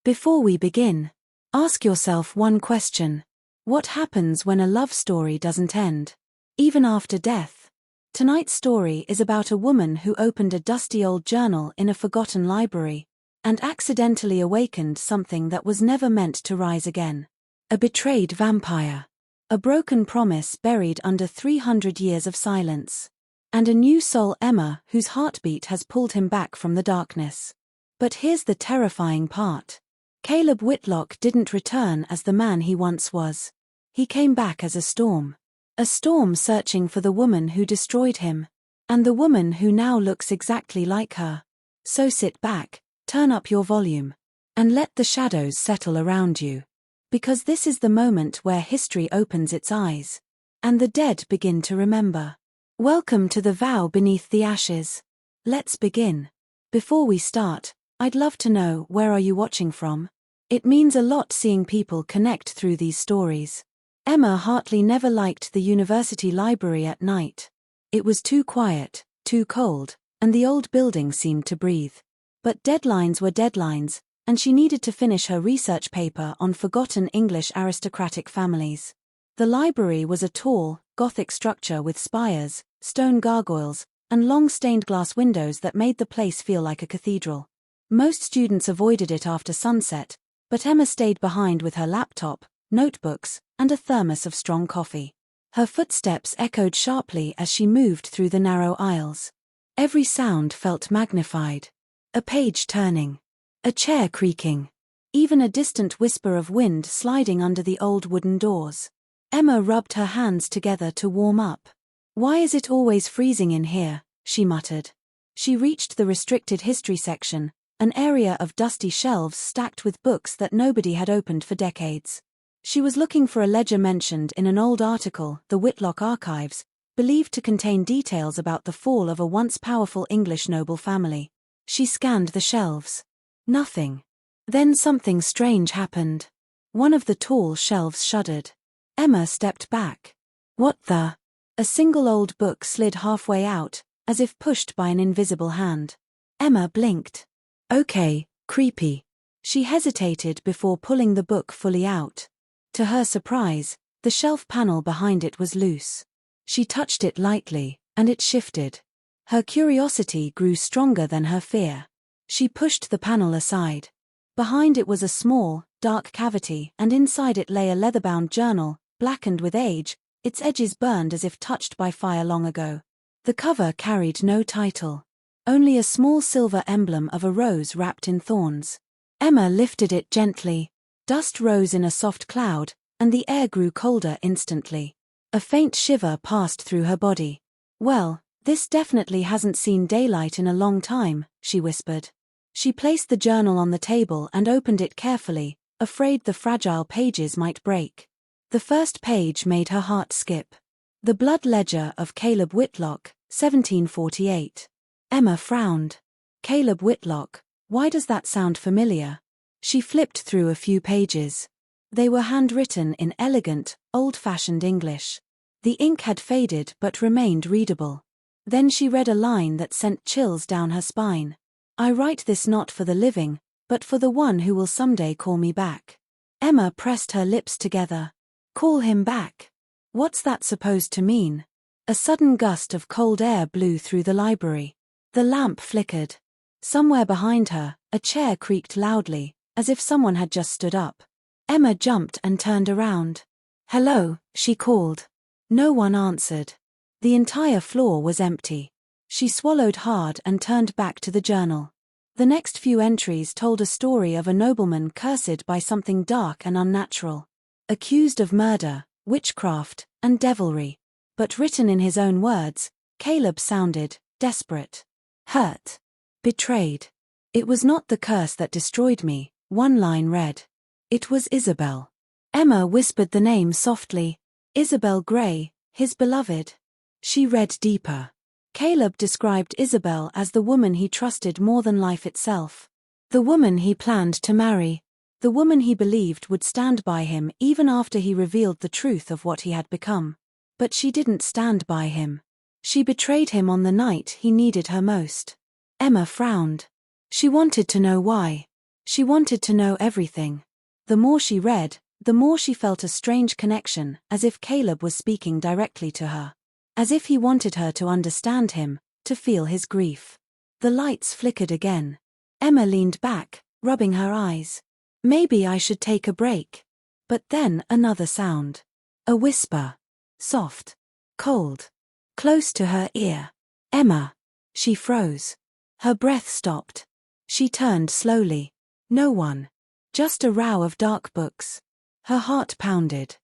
Before we begin, ask yourself one question. What happens when a love story doesn't end, even after death? Tonight's story is about a woman who opened a dusty old journal in a forgotten library and accidentally awakened something that was never meant to rise again. A betrayed vampire. A broken promise buried under 300 years of silence. And a new soul, Emma, whose heartbeat has pulled him back from the darkness. But here's the terrifying part. Caleb Whitlock didn't return as the man he once was. He came back as a storm. A storm searching for the woman who destroyed him. And the woman who now looks exactly like her. So sit back, turn up your volume, and let the shadows settle around you. Because this is the moment where history opens its eyes, and the dead begin to remember. Welcome to the vow beneath the ashes. Let's begin. Before we start, I'd love to know, where are you watching from? It means a lot seeing people connect through these stories. Emma Hartley never liked the university library at night. It was too quiet, too cold, and the old building seemed to breathe. But deadlines were deadlines, and she needed to finish her research paper on forgotten English aristocratic families. The library was a tall, Gothic structure with spires, stone gargoyles, and long stained glass windows that made the place feel like a cathedral. Most students avoided it after sunset, but Emma stayed behind with her laptop, notebooks, and a thermos of strong coffee. Her footsteps echoed sharply as she moved through the narrow aisles. Every sound felt magnified. A page turning. A chair creaking. Even a distant whisper of wind sliding under the old wooden doors. Emma rubbed her hands together to warm up. "Why is it always freezing in here?" she muttered. She reached the restricted history section, an area of dusty shelves stacked with books that nobody had opened for decades. She was looking for a ledger mentioned in an old article, the Whitlock Archives, believed to contain details about the fall of a once powerful English noble family. She scanned the shelves. Nothing. Then something strange happened. One of the tall shelves shuddered. Emma stepped back. What the? A single old book slid halfway out, as if pushed by an invisible hand. Emma blinked. Okay, creepy. She hesitated before pulling the book fully out. To her surprise, the shelf panel behind it was loose. She touched it lightly, and it shifted. Her curiosity grew stronger than her fear. She pushed the panel aside. Behind it was a small, dark cavity, and inside it lay a leather-bound journal, blackened with age, its edges burned as if touched by fire long ago. The cover carried no title. Only a small silver emblem of a rose wrapped in thorns. Emma lifted it gently. Dust rose in a soft cloud, and the air grew colder instantly. A faint shiver passed through her body. "Well, this definitely hasn't seen daylight in a long time," she whispered. She placed the journal on the table and opened it carefully, afraid the fragile pages might break. The first page made her heart skip. The blood ledger of Caleb Whitlock, 1748. Emma frowned. Caleb Whitlock, why does that sound familiar? She flipped through a few pages. They were handwritten in elegant, old-fashioned English. The ink had faded but remained readable. Then she read a line that sent chills down her spine. "I write this not for the living, but for the one who will someday call me back." Emma pressed her lips together. Call him back? What's that supposed to mean? A sudden gust of cold air blew through the library. The lamp flickered. Somewhere behind her, a chair creaked loudly, as if someone had just stood up. Emma jumped and turned around. "Hello," she called. No one answered. The entire floor was empty. She swallowed hard and turned back to the journal. The next few entries told a story of a nobleman cursed by something dark and unnatural. Accused of murder, witchcraft, and devilry. But written in his own words, Caleb sounded desperate. Hurt. Betrayed. "It was not the curse that destroyed me," one line read. "It was Isabel." Emma whispered the name softly. Isabel Grey, his beloved. She read deeper. Caleb described Isabel as the woman he trusted more than life itself. The woman he planned to marry. The woman he believed would stand by him even after he revealed the truth of what he had become. But she didn't stand by him. She betrayed him on the night he needed her most. Emma frowned. She wanted to know why. She wanted to know everything. The more she read, the more she felt a strange connection, as if Caleb was speaking directly to her. As if he wanted her to understand him, to feel his grief. The lights flickered again. Emma leaned back, rubbing her eyes. Maybe I should take a break. But then another sound. A whisper. Soft. Cold. Close to her ear. Emma. She froze. Her breath stopped. She turned slowly. No one. Just a row of dark books. Her heart pounded.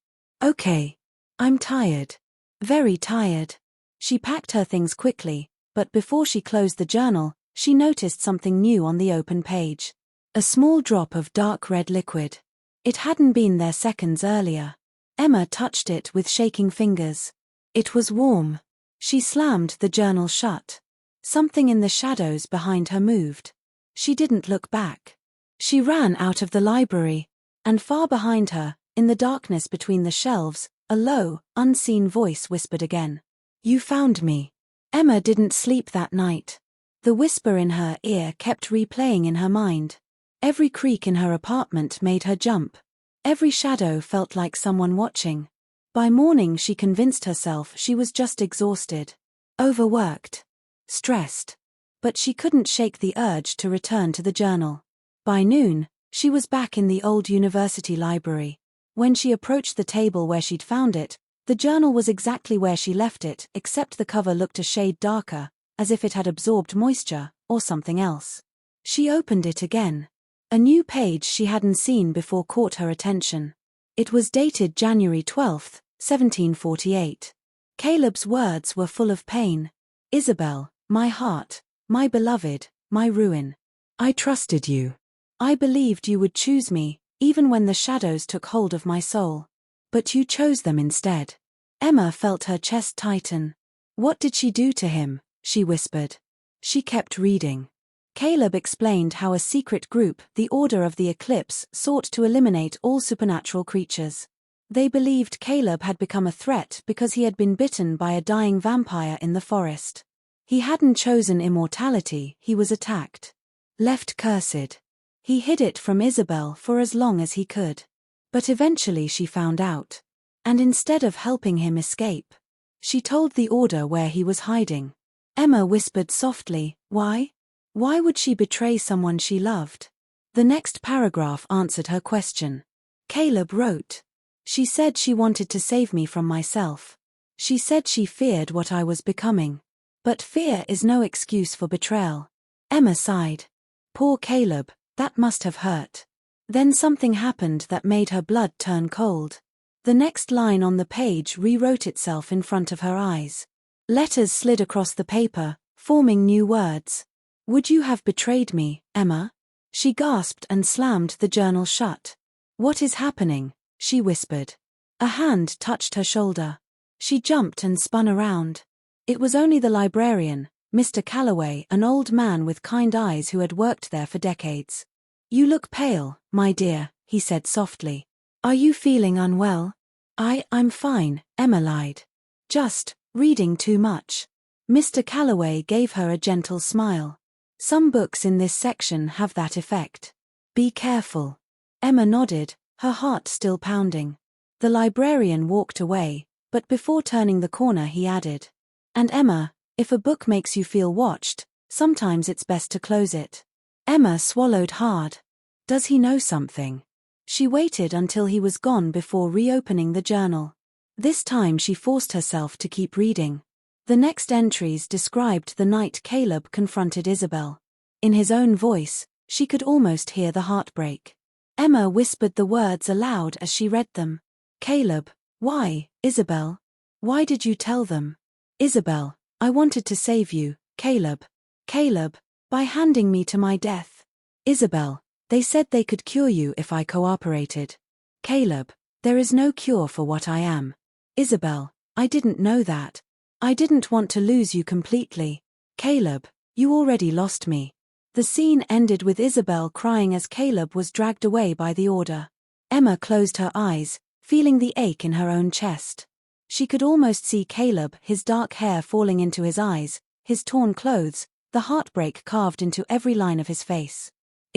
Okay. I'm tired. Very tired. She packed her things quickly, but before she closed the journal, she noticed something new on the open page. A small drop of dark red liquid. It hadn't been there seconds earlier. Emma touched it with shaking fingers. It was warm. She slammed the journal shut. Something in the shadows behind her moved. She didn't look back. She ran out of the library, and far behind her, in the darkness between the shelves, a low, unseen voice whispered again. You found me. Emma didn't sleep that night. The whisper in her ear kept replaying in her mind. Every creak in her apartment made her jump. Every shadow felt like someone watching. By morning she convinced herself she was just exhausted. Overworked. Stressed. But she couldn't shake the urge to return to the journal. By noon, she was back in the old university library. When she approached the table where she'd found it, the journal was exactly where she left it, except the cover looked a shade darker, as if it had absorbed moisture, or something else. She opened it again. A new page she hadn't seen before caught her attention. It was dated January 12, 1748. Caleb's words were full of pain. Isabel, my heart, my beloved, my ruin. I trusted you. I believed you would choose me, even when the shadows took hold of my soul. But you chose them instead. Emma felt her chest tighten. What did she do to him? She whispered. She kept reading. Caleb explained how a secret group, the Order of the Eclipse, sought to eliminate all supernatural creatures. They believed Caleb had become a threat because he had been bitten by a dying vampire in the forest. He hadn't chosen immortality, he was attacked. Left cursed. He hid it from Isabel for as long as he could. But eventually she found out. And instead of helping him escape, she told the Order where he was hiding. Emma whispered softly, why? Why would she betray someone she loved? The next paragraph answered her question. Caleb wrote. She said she wanted to save me from myself. She said she feared what I was becoming. But fear is no excuse for betrayal. Emma sighed. Poor Caleb, that must have hurt. Then something happened that made her blood turn cold. The next line on the page rewrote itself in front of her eyes. Letters slid across the paper, forming new words. Would you have betrayed me, Emma? She gasped and slammed the journal shut. What is happening? She whispered. A hand touched her shoulder. She jumped and spun around. It was only the librarian, Mr. Calloway, an old man with kind eyes who had worked there for decades. You look pale, my dear, he said softly. Are you feeling unwell? I'm fine, Emma lied. Just reading too much. Mr. Calloway gave her a gentle smile. Some books in this section have that effect. Be careful. Emma nodded, her heart still pounding. The librarian walked away, but before turning the corner he added. And Emma, if a book makes you feel watched, sometimes it's best to close it. Emma swallowed hard. Does he know something? She waited until he was gone before reopening the journal. This time she forced herself to keep reading. The next entries described the night Caleb confronted Isabel. In his own voice, she could almost hear the heartbreak. Emma whispered the words aloud as she read them. Caleb, why, Isabel? Why did you tell them? Isabel, I wanted to save you, Caleb. Caleb, by handing me to my death. Isabel, they said they could cure you if I cooperated. Caleb, there is no cure for what I am. Isabel, I didn't know that. I didn't want to lose you completely. Caleb, you already lost me. The scene ended with Isabel crying as Caleb was dragged away by the Order. Emma closed her eyes, feeling the ache in her own chest. She could almost see Caleb, his dark hair falling into his eyes, his torn clothes, the heartbreak carved into every line of his face.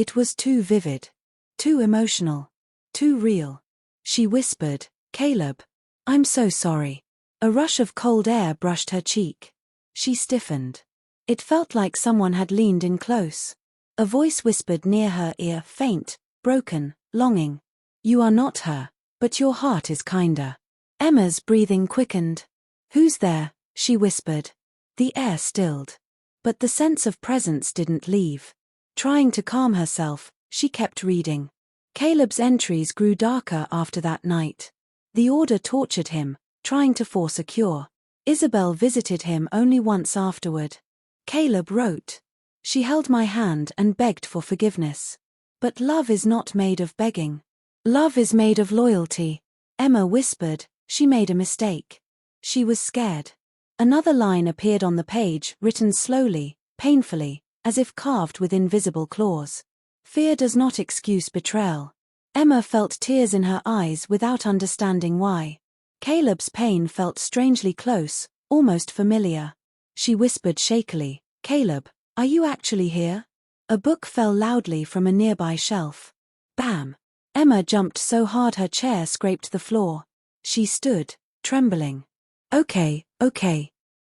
It was too vivid. Too emotional. Too real. She whispered, "Caleb, I'm so sorry." A rush of cold air brushed her cheek. She stiffened. It felt like someone had leaned in close. A voice whispered near her ear, faint, broken, longing. "You are not her, but your heart is kinder." Emma's breathing quickened. "Who's there?" she whispered. The air stilled. But the sense of presence didn't leave. Trying to calm herself, she kept reading. Caleb's entries grew darker after that night. The order tortured him, trying to force a cure. Isabel visited him only once afterward. Caleb wrote. "She held my hand and begged for forgiveness. But love is not made of begging. Love is made of loyalty." Emma whispered, "She made a mistake." She was scared. Another line appeared on the page, written slowly, painfully, as if carved with invisible claws. "Fear does not excuse betrayal." Emma felt tears in her eyes without understanding why. Caleb's pain felt strangely close, almost familiar. She whispered shakily, "Caleb, are you actually here?" A book fell loudly from a nearby shelf. Bam! Emma jumped so hard her chair scraped the floor. She stood, trembling. Okay.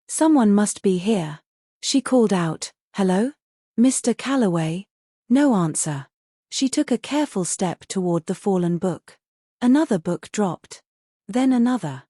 Someone must be here." She called out, "Hello? Mr. Calloway?" No answer. She took a careful step toward the fallen book. Another book dropped. Then another.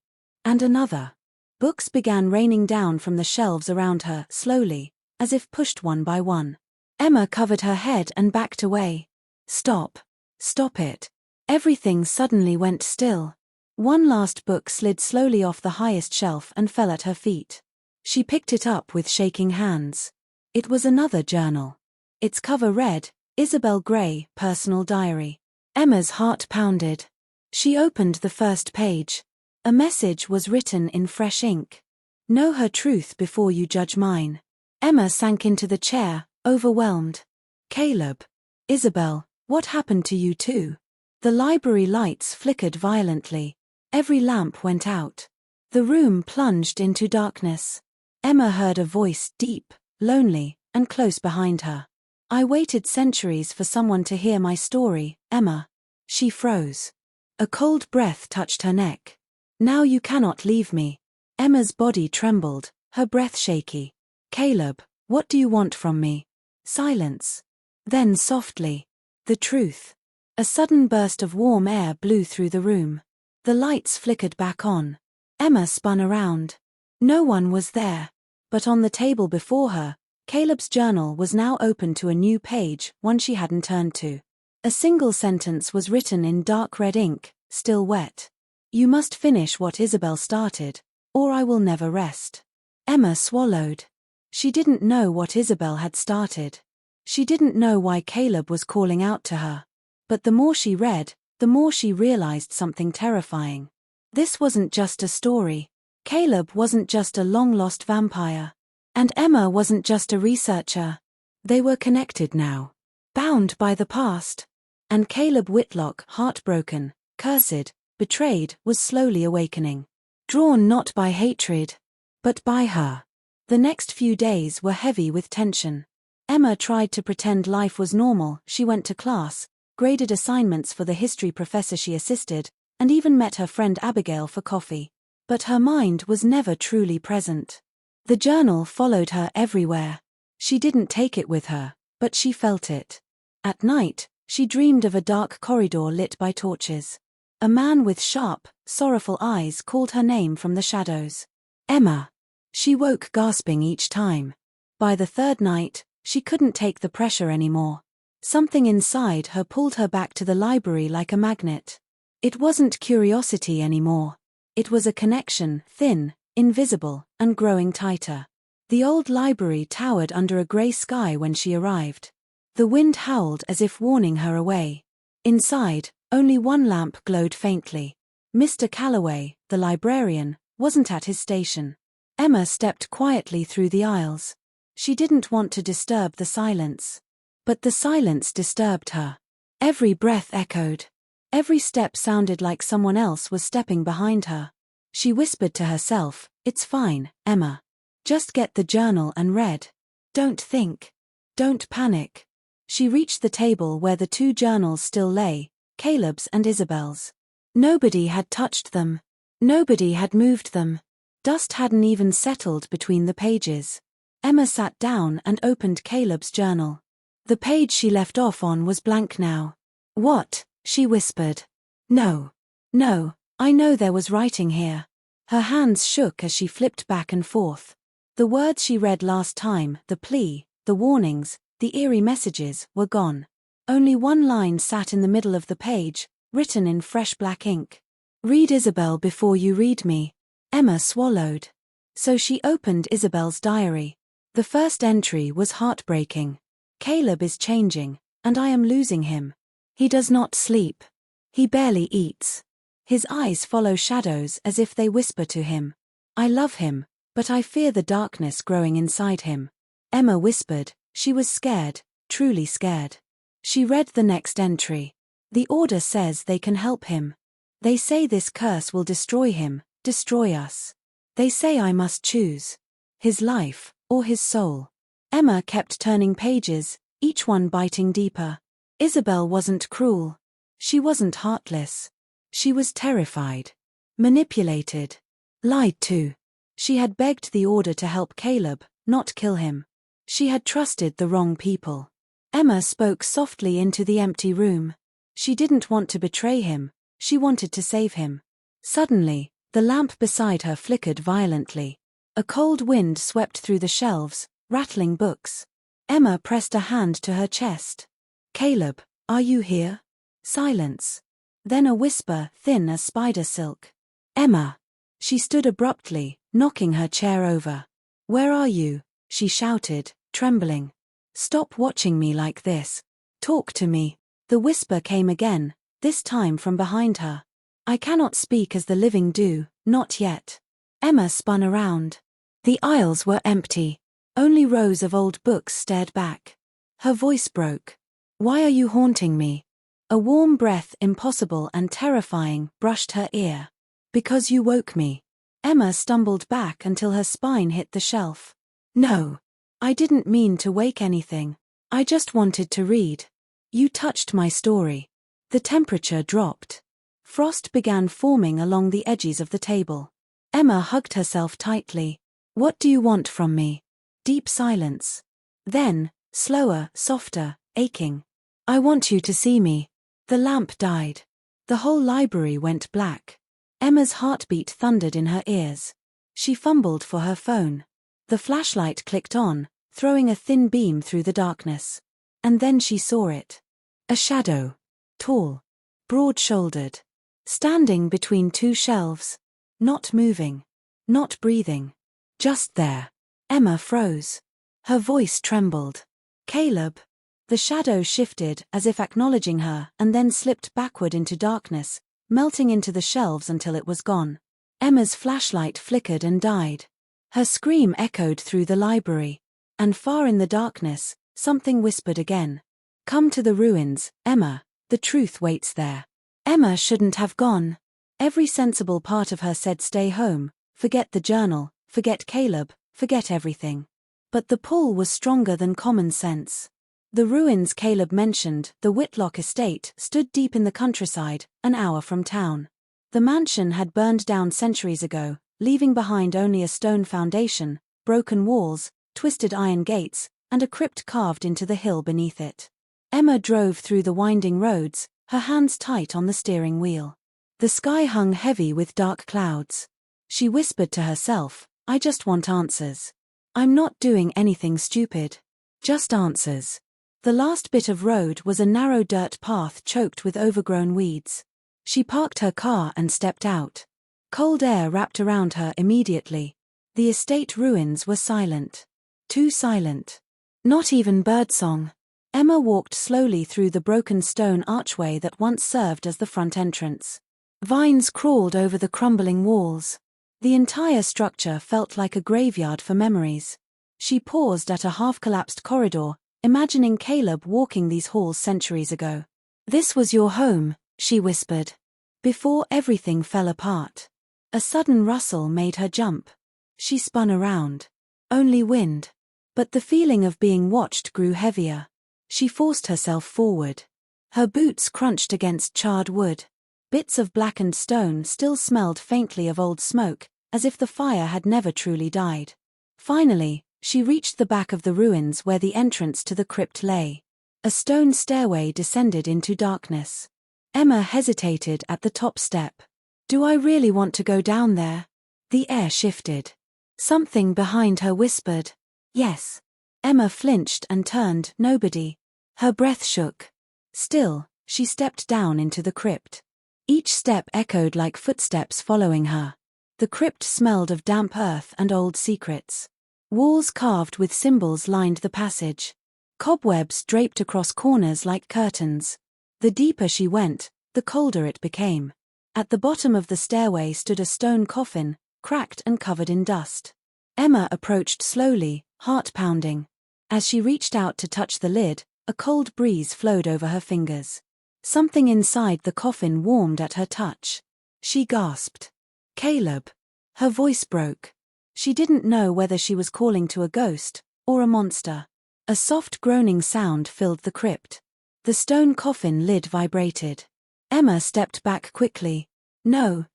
And another. Books began raining down from the shelves around her, slowly, as if pushed one by one. Emma covered her head and backed away. "Stop. Stop it." Everything suddenly went still. One last book slid slowly off the highest shelf and fell at her feet. She picked it up with shaking hands. It was another journal. Its cover read, "Isabel Gray, Personal Diary." Emma's heart pounded. She opened the first page. A message was written in fresh ink. "Know her truth before you judge mine." Emma sank into the chair, overwhelmed. "Caleb. Isabel, what happened to you two?" The library lights flickered violently. Every lamp went out. The room plunged into darkness. Emma heard a voice deep, lonely, and close behind her. "I waited centuries for someone to hear my story, Emma." She froze. A cold breath touched her neck. "Now you cannot leave me." Emma's body trembled, her breath shaky. "Caleb, what do you want from me?" Silence. Then softly, "The truth." A sudden burst of warm air blew through the room. The lights flickered back on. Emma spun around. No one was there. But on the table before her, Caleb's journal was now open to a new page, one she hadn't turned to. A single sentence was written in dark red ink, still wet. "You must finish what Isabel started, or I will never rest." Emma swallowed. She didn't know what Isabel had started. She didn't know why Caleb was calling out to her. But the more she read, the more she realized something terrifying. This wasn't just a story. Caleb wasn't just a long-lost vampire. And Emma wasn't just a researcher. They were connected now. Bound by the past. And Caleb Whitlock, heartbroken, cursed, betrayed, was slowly awakening. Drawn not by hatred, but by her. The next few days were heavy with tension. Emma tried to pretend life was normal. She went to class, graded assignments for the history professor she assisted, and even met her friend Abigail for coffee. But her mind was never truly present. The journal followed her everywhere. She didn't take it with her, but she felt it. At night, she dreamed of a dark corridor lit by torches. A man with sharp, sorrowful eyes called her name from the shadows. "Emma." She woke gasping each time. By the third night, she couldn't take the pressure anymore. Something inside her pulled her back to the library like a magnet. It wasn't curiosity anymore. It was a connection, thin, invisible, and growing tighter. The old library towered under a grey sky when she arrived. The wind howled as if warning her away. Inside, only one lamp glowed faintly. Mr. Calloway, the librarian, wasn't at his station. Emma stepped quietly through the aisles. She didn't want to disturb the silence. But the silence disturbed her. Every breath echoed. Every step sounded like someone else was stepping behind her. She whispered to herself, "It's fine, Emma. Just get the journal and read. Don't think. Don't panic." She reached the table where the two journals still lay, Caleb's and Isabel's. Nobody had touched them. Nobody had moved them. Dust hadn't even settled between the pages. Emma sat down and opened Caleb's journal. The page she left off on was blank now. "What?" she whispered. "No. No, I know there was writing here." Her hands shook as she flipped back and forth. The words she read last time, the plea, the warnings, the eerie messages, were gone. Only one line sat in the middle of the page, written in fresh black ink. "Read Isabel before you read me." Emma swallowed. So she opened Isabel's diary. The first entry was heartbreaking. "Caleb is changing, and I am losing him. He does not sleep. He barely eats. His eyes follow shadows as if they whisper to him. I love him, but I fear the darkness growing inside him." Emma whispered. She was scared, truly scared. She read the next entry. "The order says they can help him. They say this curse will destroy him, destroy us. They say I must choose his life or his soul." Emma kept turning pages, each one biting deeper. Isabel wasn't cruel. She wasn't heartless. She was terrified. Manipulated. Lied to. She had begged the order to help Caleb, not kill him. She had trusted the wrong people. Emma spoke softly into the empty room. She didn't want to betray him. She wanted to save him. Suddenly, the lamp beside her flickered violently. A cold wind swept through the shelves, rattling books. Emma pressed a hand to her chest. "Caleb, are you here?" Silence. Then a whisper, thin as spider silk. "Emma." She stood abruptly, knocking her chair over. "Where are you?" she shouted, trembling. "Stop watching me like this. Talk to me." The whisper came again, this time from behind her. "I cannot speak as the living do, not yet." Emma spun around. The aisles were empty. Only rows of old books stared back. Her voice broke. "Why are you haunting me?" A warm breath, impossible and terrifying, brushed her ear. "Because you woke me." Emma stumbled back until her spine hit the shelf. "No. I didn't mean to wake anything. I just wanted to read. You touched my story." The temperature dropped. Frost began forming along the edges of the table. Emma hugged herself tightly. "What do you want from me?" Deep silence. Then, slower, softer, aching. "I want you to see me." The lamp died. The whole library went black. Emma's heartbeat thundered in her ears. She fumbled for her phone. The flashlight clicked on, throwing a thin beam through the darkness. And then she saw it. A shadow. Tall. Broad-shouldered. Standing between two shelves. Not moving. Not breathing. Just there. Emma froze. Her voice trembled. "Caleb." The shadow shifted as if acknowledging her and then slipped backward into darkness, melting into the shelves until it was gone. Emma's flashlight flickered and died. Her scream echoed through the library. And far in the darkness, something whispered again. "Come to the ruins, Emma. The truth waits there." Emma shouldn't have gone. Every sensible part of her said stay home, forget the journal, forget Caleb, forget everything. But the pull was stronger than common sense. The ruins Caleb mentioned, the Whitlock estate, stood deep in the countryside, an hour from town. The mansion had burned down centuries ago, leaving behind only a stone foundation, broken walls, twisted iron gates, and a crypt carved into the hill beneath it. Emma drove through the winding roads, her hands tight on the steering wheel. The sky hung heavy with dark clouds. She whispered to herself, "I just want answers. I'm not doing anything stupid. Just answers." The last bit of road was a narrow dirt path choked with overgrown weeds. She parked her car and stepped out. Cold air wrapped around her immediately. The estate ruins were silent. Too silent. Not even birdsong. Emma walked slowly through the broken stone archway that once served as the front entrance. Vines crawled over the crumbling walls. The entire structure felt like a graveyard for memories. She paused at a half-collapsed corridor, imagining Caleb walking these halls centuries ago. "This was your home," she whispered. Before everything fell apart. A sudden rustle made her jump. She spun around. Only wind. But the feeling of being watched grew heavier. She forced herself forward. Her boots crunched against charred wood. Bits of blackened stone still smelled faintly of old smoke, as if the fire had never truly died. Finally, she reached the back of the ruins where the entrance to the crypt lay. A stone stairway descended into darkness. Emma hesitated at the top step. Do I really want to go down there? The air shifted. Something behind her whispered, yes. Emma flinched and turned, nobody. Her breath shook. Still, she stepped down into the crypt. Each step echoed like footsteps following her. The crypt smelled of damp earth and old secrets. Walls carved with symbols lined the passage. Cobwebs draped across corners like curtains. The deeper she went, the colder it became. At the bottom of the stairway stood a stone coffin, cracked and covered in dust. Emma approached slowly, heart pounding. As she reached out to touch the lid, a cold breeze flowed over her fingers. Something inside the coffin warmed at her touch. She gasped. Caleb. Her voice broke. She didn't know whether she was calling to a ghost or a monster. A soft groaning sound filled the crypt. The stone coffin lid vibrated. Emma stepped back quickly. No,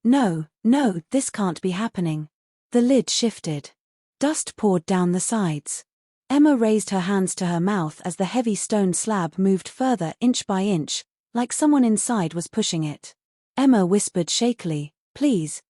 this can't be happening. The lid shifted. Dust poured down the sides. Emma raised her hands to her mouth as the heavy stone slab moved further inch by inch, like someone inside was pushing it. Emma whispered shakily, please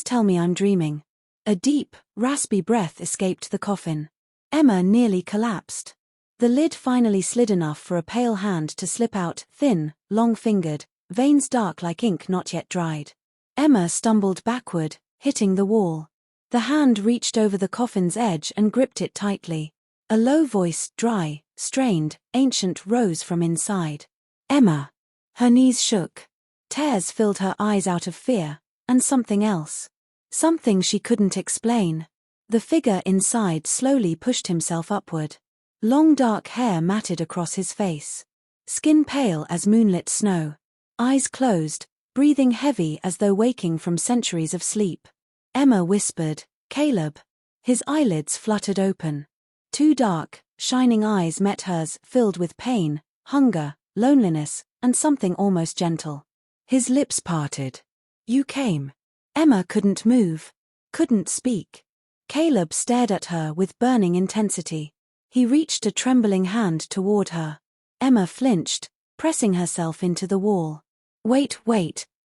tell me I'm dreaming. A deep, raspy breath escaped the coffin. Emma nearly collapsed. The lid finally slid enough for a pale hand to slip out, thin, long-fingered, veins dark like ink not yet dried. Emma stumbled backward, hitting the wall. The hand reached over the coffin's edge and gripped it tightly. A low voice, dry, strained, ancient, rose from inside. Emma. Her knees shook. Tears filled her eyes out of fear, and something else. Something she couldn't explain. The figure inside slowly pushed himself upward. Long dark hair matted across his face. Skin pale as moonlit snow. Eyes closed, breathing heavy as though waking from centuries of sleep. Emma whispered, Caleb. His eyelids fluttered open. Two dark, shining eyes met hers, filled with pain, hunger, loneliness, and something almost gentle. His lips parted. You came. Emma couldn't move. Couldn't speak. Caleb stared at her with burning intensity. He reached a trembling hand toward her. Emma flinched, pressing herself into the wall. Wait,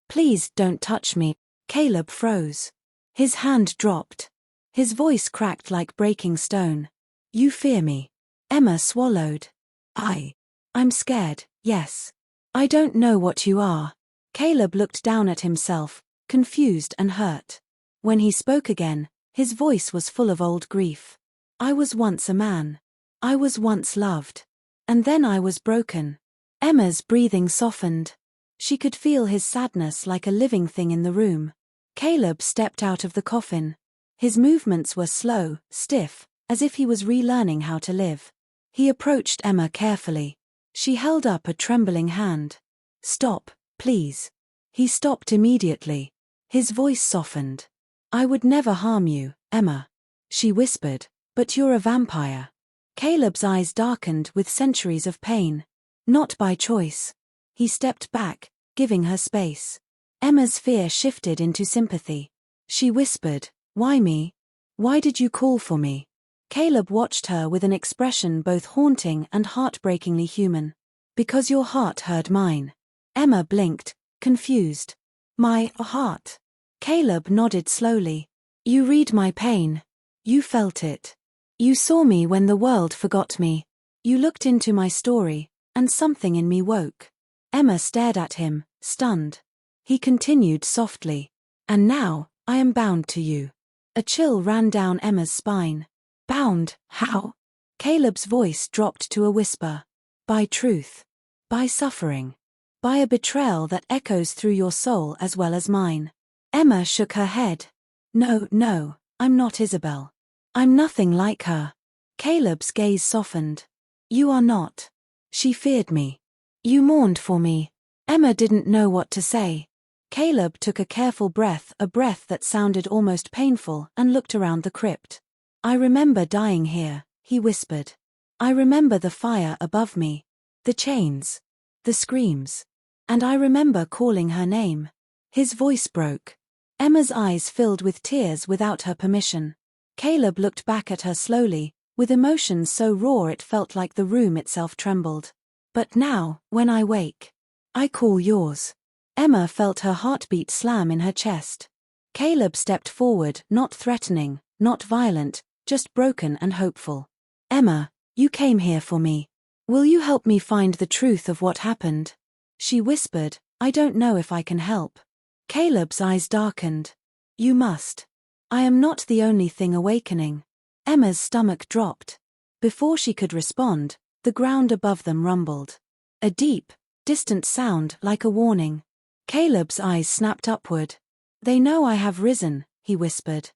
please don't touch me. Caleb froze. His hand dropped. His voice cracked like breaking stone. You fear me. Emma swallowed. I'm scared, yes. I don't know what you are. Caleb looked down at himself, confused and hurt. When he spoke again, his voice was full of old grief. I was once a man. I was once loved. And then I was broken. Emma's breathing softened. She could feel his sadness like a living thing in the room. Caleb stepped out of the coffin. His movements were slow, stiff, as if he was relearning how to live. He approached Emma carefully. She held up a trembling hand. Stop, please. He stopped immediately. His voice softened. I would never harm you, Emma. She whispered, but you're a vampire. Caleb's eyes darkened with centuries of pain. Not by choice. He stepped back, giving her space. Emma's fear shifted into sympathy. She whispered, why me? Why did you call for me? Caleb watched her with an expression both haunting and heartbreakingly human. Because your heart heard mine. Emma blinked, confused. My heart. Caleb nodded slowly. You read my pain. You felt it. You saw me when the world forgot me. You looked into my story, and something in me woke. Emma stared at him, stunned. He continued softly. And now, I am bound to you. A chill ran down Emma's spine. Bound, how? Caleb's voice dropped to a whisper. By truth. By suffering. By a betrayal that echoes through your soul as well as mine. Emma shook her head. No, I'm not Isabel. I'm nothing like her. Caleb's gaze softened. You are not. She feared me. You mourned for me. Emma didn't know what to say. Caleb took a careful breath, a breath that sounded almost painful, and looked around the crypt. I remember dying here, he whispered. I remember the fire above me, The chains. The screams. And I remember calling her name. His voice broke. Emma's eyes filled with tears without her permission. Caleb looked back at her slowly, with emotions so raw it felt like the room itself trembled. But now, when I wake, I call yours. Emma felt her heartbeat slam in her chest. Caleb stepped forward, not threatening, not violent, just broken and hopeful. Emma, you came here for me. Will you help me find the truth of what happened? She whispered, I don't know if I can help. Caleb's eyes darkened. You must. I am not the only thing awakening. Emma's stomach dropped. Before she could respond, the ground above them rumbled. A deep, distant sound like a warning. Caleb's eyes snapped upward. They know I have risen, he whispered.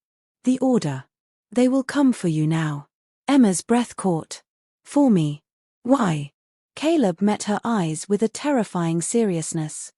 The order. They will come for you now. Emma's breath caught. For me. Why? Caleb met her eyes with a terrifying seriousness.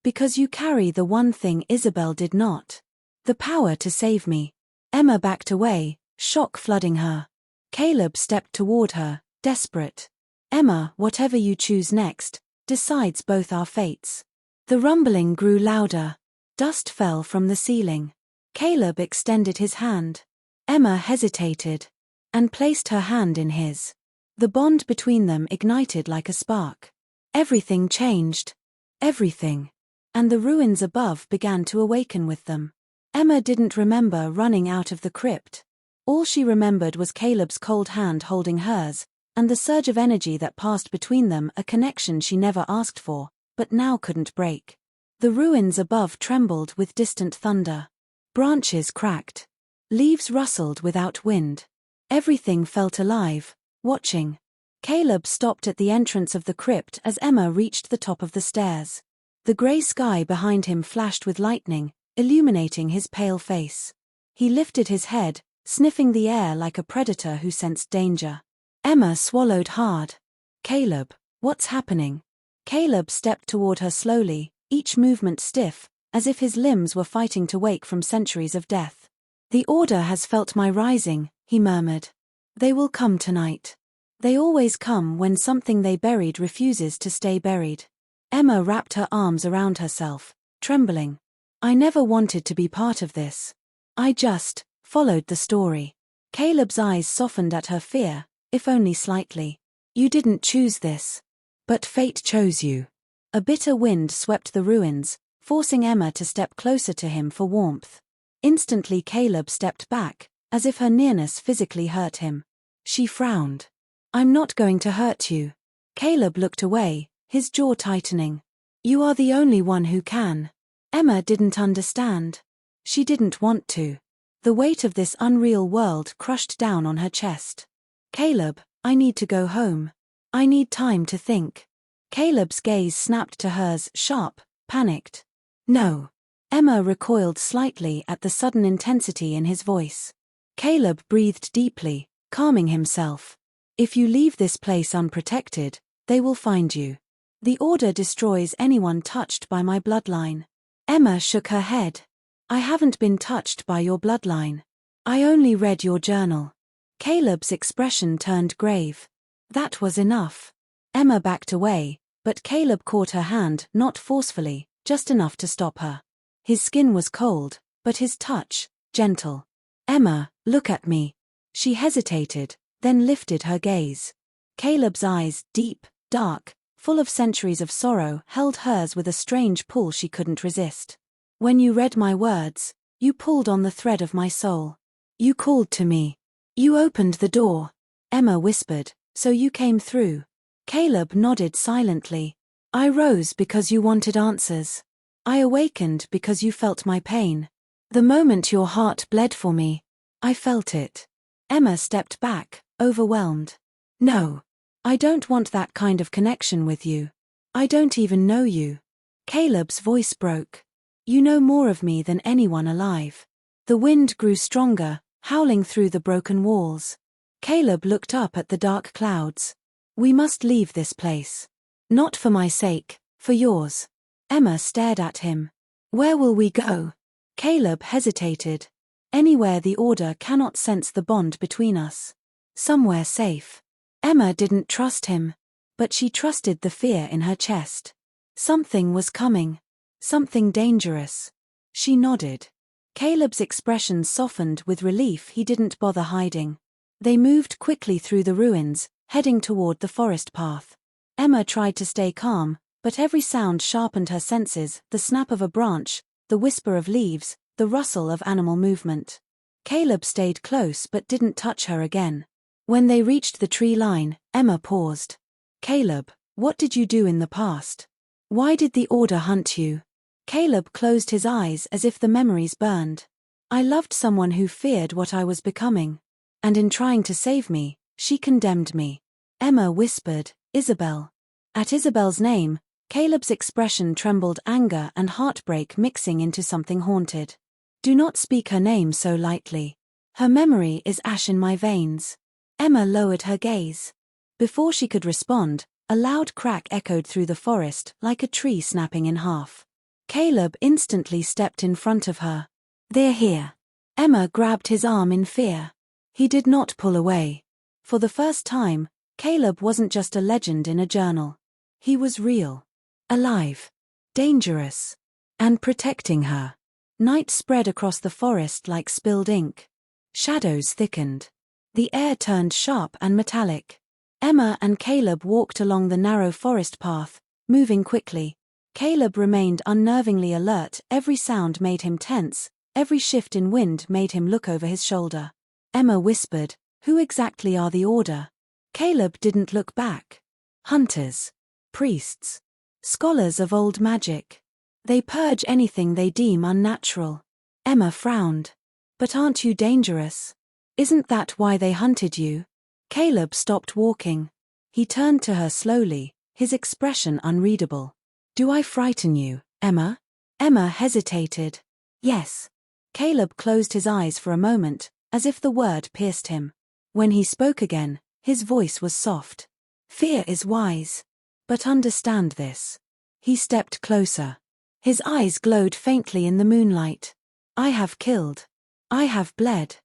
Because you carry the one thing Isabel did not. The power to save me. Emma backed away, shock flooding her. Caleb stepped toward her, desperate. Emma, whatever you choose next, decides both our fates. The rumbling grew louder. Dust fell from the ceiling. Caleb extended his hand. Emma hesitated and placed her hand in his. The bond between them ignited like a spark. Everything changed. Everything. And the ruins above began to awaken with them. Emma didn't remember running out of the crypt. All she remembered was Caleb's cold hand holding hers, and the surge of energy that passed between them, a connection she never asked for, but now couldn't break. The ruins above trembled with distant thunder. Branches cracked. Leaves rustled without wind. Everything felt alive, watching. Caleb stopped at the entrance of the crypt as Emma reached the top of the stairs. The grey sky behind him flashed with lightning, illuminating his pale face. He lifted his head, sniffing the air like a predator who sensed danger. Emma swallowed hard. Caleb, what's happening? Caleb stepped toward her slowly, each movement stiff, as if his limbs were fighting to wake from centuries of death. The order has felt my rising, he murmured. They will come tonight. They always come when something they buried refuses to stay buried. Emma wrapped her arms around herself, trembling. I never wanted to be part of this. I just followed the story. Caleb's eyes softened at her fear, if only slightly. You didn't choose this. But fate chose you. A bitter wind swept the ruins, forcing Emma to step closer to him for warmth. Instantly Caleb stepped back, as if her nearness physically hurt him. She frowned. I'm not going to hurt you. Caleb looked away, his jaw tightening. You are the only one who can. Emma didn't understand. She didn't want to. The weight of this unreal world crushed down on her chest. Caleb, I need to go home. I need time to think. Caleb's gaze snapped to hers, sharp, panicked. No. Emma recoiled slightly at the sudden intensity in his voice. Caleb breathed deeply, calming himself. If you leave this place unprotected, they will find you. The order destroys anyone touched by my bloodline. Emma shook her head. I haven't been touched by your bloodline. I only read your journal. Caleb's expression turned grave. That was enough. Emma backed away, but Caleb caught her hand, not forcefully, just enough to stop her. His skin was cold, but his touch, gentle. Emma, look at me. She hesitated, then lifted her gaze. Caleb's eyes, deep, dark, full of centuries of sorrow, held hers with a strange pull she couldn't resist. When you read my words, you pulled on the thread of my soul. You called to me. You opened the door. Emma whispered, so you came through. Caleb nodded silently. I rose because you wanted answers. I awakened because you felt my pain. The moment your heart bled for me, I felt it. Emma stepped back, overwhelmed. No. I don't want that kind of connection with you. I don't even know you. Caleb's voice broke. You know more of me than anyone alive. The wind grew stronger, howling through the broken walls. Caleb looked up at the dark clouds. We must leave this place. Not for my sake, for yours. Emma stared at him. Where will we go? Caleb hesitated. Anywhere the order cannot sense the bond between us. Somewhere safe. Emma didn't trust him. But she trusted the fear in her chest. Something was coming. Something dangerous. She nodded. Caleb's expression softened with relief he didn't bother hiding. They moved quickly through the ruins, heading toward the forest path. Emma tried to stay calm, but every sound sharpened her senses, the snap of a branch, the whisper of leaves, the rustle of animal movement. Caleb stayed close but didn't touch her again. When they reached the tree line, Emma paused. Caleb, what did you do in the past? Why did the Order hunt you? Caleb closed his eyes as if the memories burned. I loved someone who feared what I was becoming. And in trying to save me, she condemned me. Emma whispered, Isabel. At Isabel's name, Caleb's expression trembled, anger and heartbreak mixing into something haunted. Do not speak her name so lightly. Her memory is ash in my veins. Emma lowered her gaze. Before she could respond, a loud crack echoed through the forest like a tree snapping in half. Caleb instantly stepped in front of her. They're here. Emma grabbed his arm in fear. He did not pull away. For the first time, Caleb wasn't just a legend in a journal. He was real. Alive. Dangerous. And protecting her. Night spread across the forest like spilled ink. Shadows thickened. The air turned sharp and metallic. Emma and Caleb walked along the narrow forest path, moving quickly. Caleb remained unnervingly alert, every sound made him tense, every shift in wind made him look over his shoulder. Emma whispered, Who exactly are the Order? Caleb didn't look back. Hunters. Priests. Scholars of old magic. They purge anything they deem unnatural. Emma frowned. But aren't you dangerous? Isn't that why they hunted you? Caleb stopped walking. He turned to her slowly, his expression unreadable. Do I frighten you, Emma? Emma hesitated. Yes. Caleb closed his eyes for a moment, as if the word pierced him. When he spoke again, his voice was soft. Fear is wise. But understand this. He stepped closer. His eyes glowed faintly in the moonlight. I have killed. I have bled.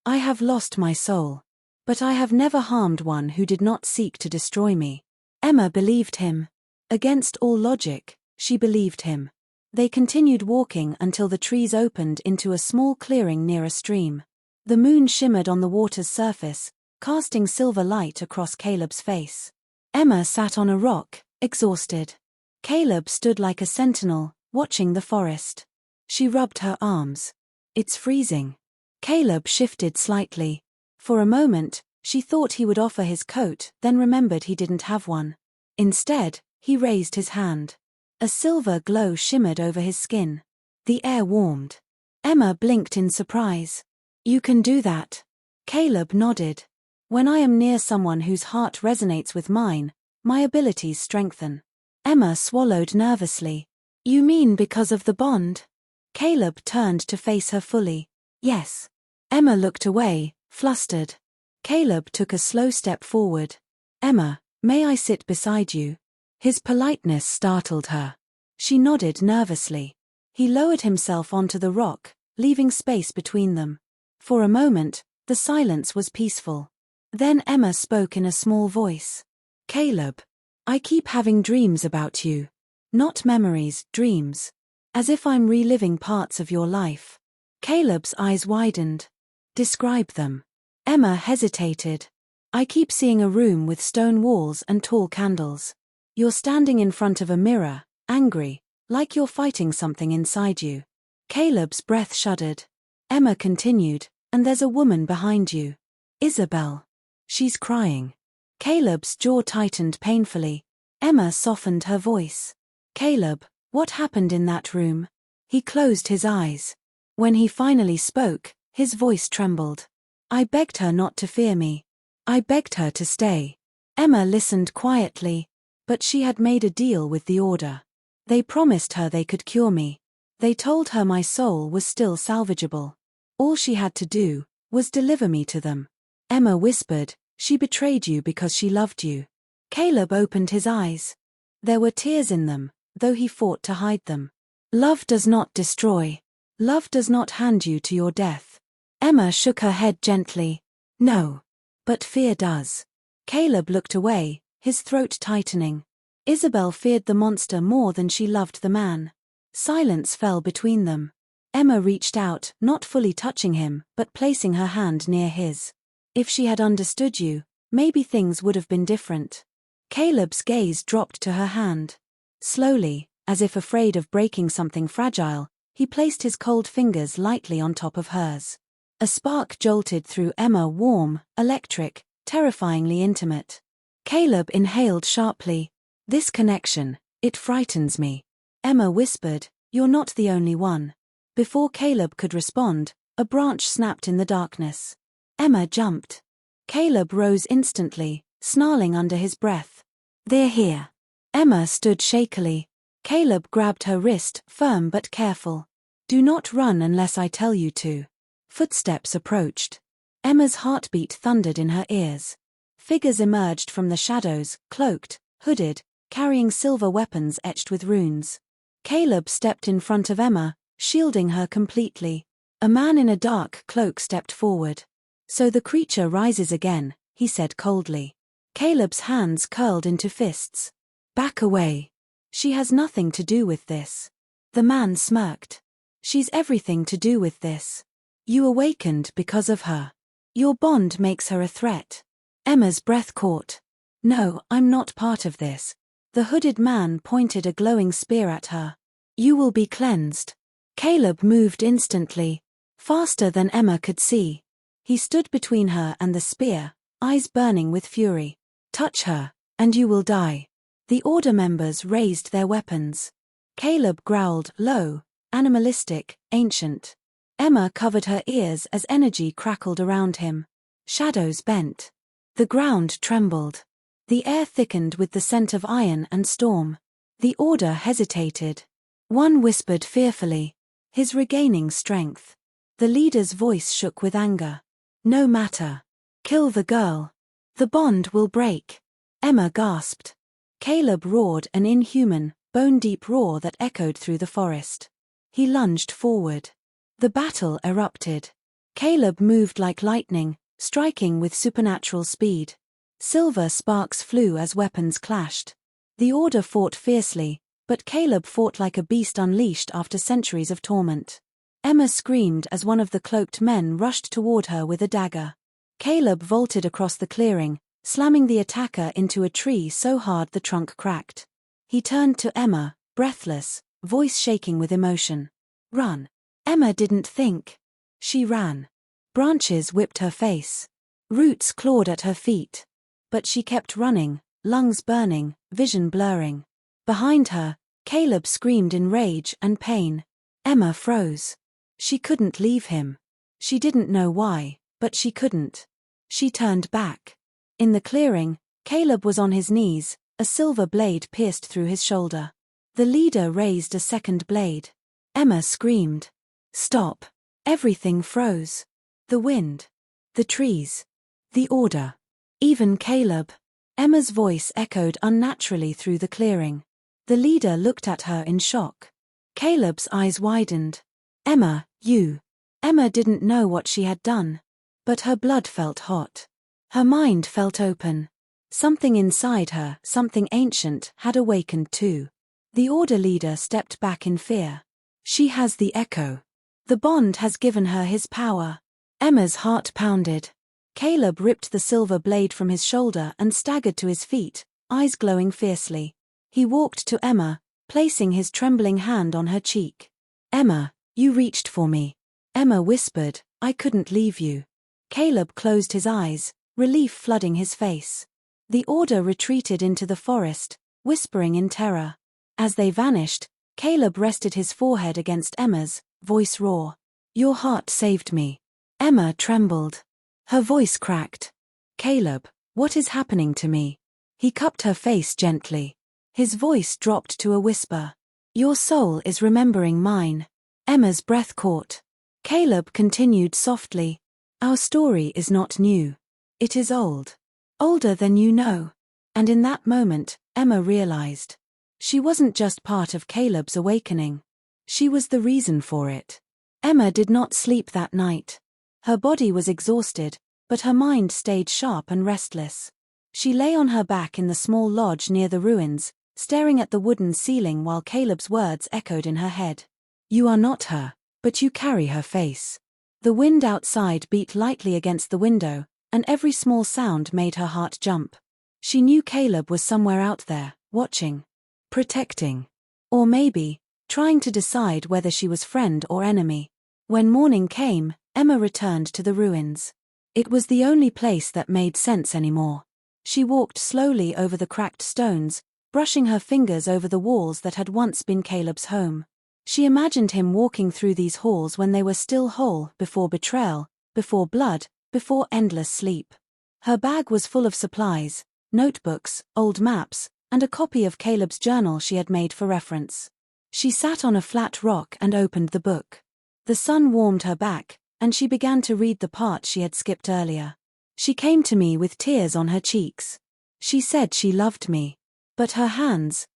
I have lost my soul. But I have never harmed one who did not seek to destroy me. Emma believed him. Against all logic, she believed him. They continued walking until the trees opened into a small clearing near a stream. The moon shimmered on the water's surface, casting silver light across Caleb's face. Emma sat on a rock, exhausted. Caleb stood like a sentinel, watching the forest. She rubbed her arms. It's freezing. Caleb shifted slightly. For a moment, she thought he would offer his coat, then remembered he didn't have one. Instead, he raised his hand. A silver glow shimmered over his skin. The air warmed. Emma blinked in surprise. You can do that. Caleb nodded. When I am near someone whose heart resonates with mine, my abilities strengthen. Emma swallowed nervously. You mean because of the bond? Caleb turned to face her fully. Yes. Emma looked away, flustered. Caleb took a slow step forward. Emma, may I sit beside you? His politeness startled her. She nodded nervously. He lowered himself onto the rock, leaving space between them. For a moment, the silence was peaceful. Then Emma spoke in a small voice. Caleb, I keep having dreams about you. Not memories, dreams. As if I'm reliving parts of your life. Caleb's eyes widened. Describe them. Emma hesitated. I keep seeing a room with stone walls and tall candles. You're standing in front of a mirror, angry, like you're fighting something inside you. Caleb's breath shuddered. Emma continued, and there's a woman behind you. Isabel. She's crying. Caleb's jaw tightened painfully. Emma softened her voice. Caleb, what happened in that room? He closed his eyes. When he finally spoke, his voice trembled. I begged her not to fear me. I begged her to stay. Emma listened quietly. But she had made a deal with the Order. They promised her they could cure me. They told her my soul was still salvageable. All she had to do was deliver me to them. Emma whispered, she betrayed you because she loved you. Caleb opened his eyes. There were tears in them, though he fought to hide them. Love does not destroy. Love does not hand you to your death. Emma shook her head gently. No. But fear does. Caleb looked away, his throat tightening. Isabel feared the monster more than she loved the man. Silence fell between them. Emma reached out, not fully touching him, but placing her hand near his. If she had understood you, maybe things would have been different. Caleb's gaze dropped to her hand. Slowly, as if afraid of breaking something fragile, he placed his cold fingers lightly on top of hers. A spark jolted through Emma, warm, electric, terrifyingly intimate. Caleb inhaled sharply. This connection, it frightens me. Emma whispered, "You're not the only one." Before Caleb could respond, a branch snapped in the darkness. Emma jumped. Caleb rose instantly, snarling under his breath. "They're here." Emma stood shakily. Caleb grabbed her wrist, firm but careful. "Do not run unless I tell you to." Footsteps approached. Emma's heartbeat thundered in her ears. Figures emerged from the shadows, cloaked, hooded, carrying silver weapons etched with runes. Caleb stepped in front of Emma, shielding her completely. A man in a dark cloak stepped forward. "So the creature rises again," he said coldly. Caleb's hands curled into fists. "Back away. She has nothing to do with this." The man smirked. "She's everything to do with this. You awakened because of her. Your bond makes her a threat." Emma's breath caught. "No, I'm not part of this." The hooded man pointed a glowing spear at her. "You will be cleansed." Caleb moved instantly, faster than Emma could see. He stood between her and the spear, eyes burning with fury. "Touch her, and you will die." The Order members raised their weapons. Caleb growled, low, animalistic, ancient. Emma covered her ears as energy crackled around him. Shadows bent. The ground trembled. The air thickened with the scent of iron and storm. The Order hesitated. One whispered fearfully, his regaining strength. The leader's voice shook with anger. "No matter. Kill the girl. The bond will break." Emma gasped. Caleb roared an inhuman, bone-deep roar that echoed through the forest. He lunged forward. The battle erupted. Caleb moved like lightning, striking with supernatural speed. Silver sparks flew as weapons clashed. The Order fought fiercely, but Caleb fought like a beast unleashed after centuries of torment. Emma screamed as one of the cloaked men rushed toward her with a dagger. Caleb vaulted across the clearing, slamming the attacker into a tree so hard the trunk cracked. He turned to Emma, breathless, voice shaking with emotion. "Run." Emma didn't think. She ran. Branches whipped her face. Roots clawed at her feet. But she kept running, lungs burning, vision blurring. Behind her, Caleb screamed in rage and pain. Emma froze. She couldn't leave him. She didn't know why, but she couldn't. She turned back. In the clearing, Caleb was on his knees, a silver blade pierced through his shoulder. The leader raised a second blade. Emma screamed. "Stop." Everything froze. The wind. The trees. The Order. Even Caleb. Emma's voice echoed unnaturally through the clearing. The leader looked at her in shock. Caleb's eyes widened. "Emma, you." Emma didn't know what she had done. But her blood felt hot. Her mind felt open. Something inside her, something ancient, had awakened too. The Order leader stepped back in fear. "She has the echo. The bond has given her his power." Emma's heart pounded. Caleb ripped the silver blade from his shoulder and staggered to his feet, eyes glowing fiercely. He walked to Emma, placing his trembling hand on her cheek. "Emma, you reached for me." Emma whispered, "I couldn't leave you." Caleb closed his eyes, relief flooding his face. The Order retreated into the forest, whispering in terror. As they vanished, Caleb rested his forehead against Emma's, voice raw. "Your heart saved me." Emma trembled. Her voice cracked. "Caleb, what is happening to me?" He cupped her face gently. His voice dropped to a whisper. "Your soul is remembering mine." Emma's breath caught. Caleb continued softly. "Our story is not new. It is old. Older than you know." And in that moment, Emma realized. She wasn't just part of Caleb's awakening. She was the reason for it. Emma did not sleep that night. Her body was exhausted, but her mind stayed sharp and restless. She lay on her back in the small lodge near the ruins, staring at the wooden ceiling while Caleb's words echoed in her head. You are not her, but you carry her face. The wind outside beat lightly against the window, and every small sound made her heart jump. She knew Caleb was somewhere out there, watching, protecting, or maybe, trying to decide whether she was friend or enemy. When morning came, Emma returned to the ruins. It was the only place that made sense anymore. She walked slowly over the cracked stones, brushing her fingers over the walls that had once been Caleb's home. She imagined him walking through these halls when they were still whole, before betrayal, before blood, before endless sleep. Her bag was full of supplies, notebooks, old maps, and a copy of Caleb's journal she had made for reference. She sat on a flat rock and opened the book. The sun warmed her back, and she began to read the part she had skipped earlier. She came to me with tears on her cheeks. She said she loved me. But her hands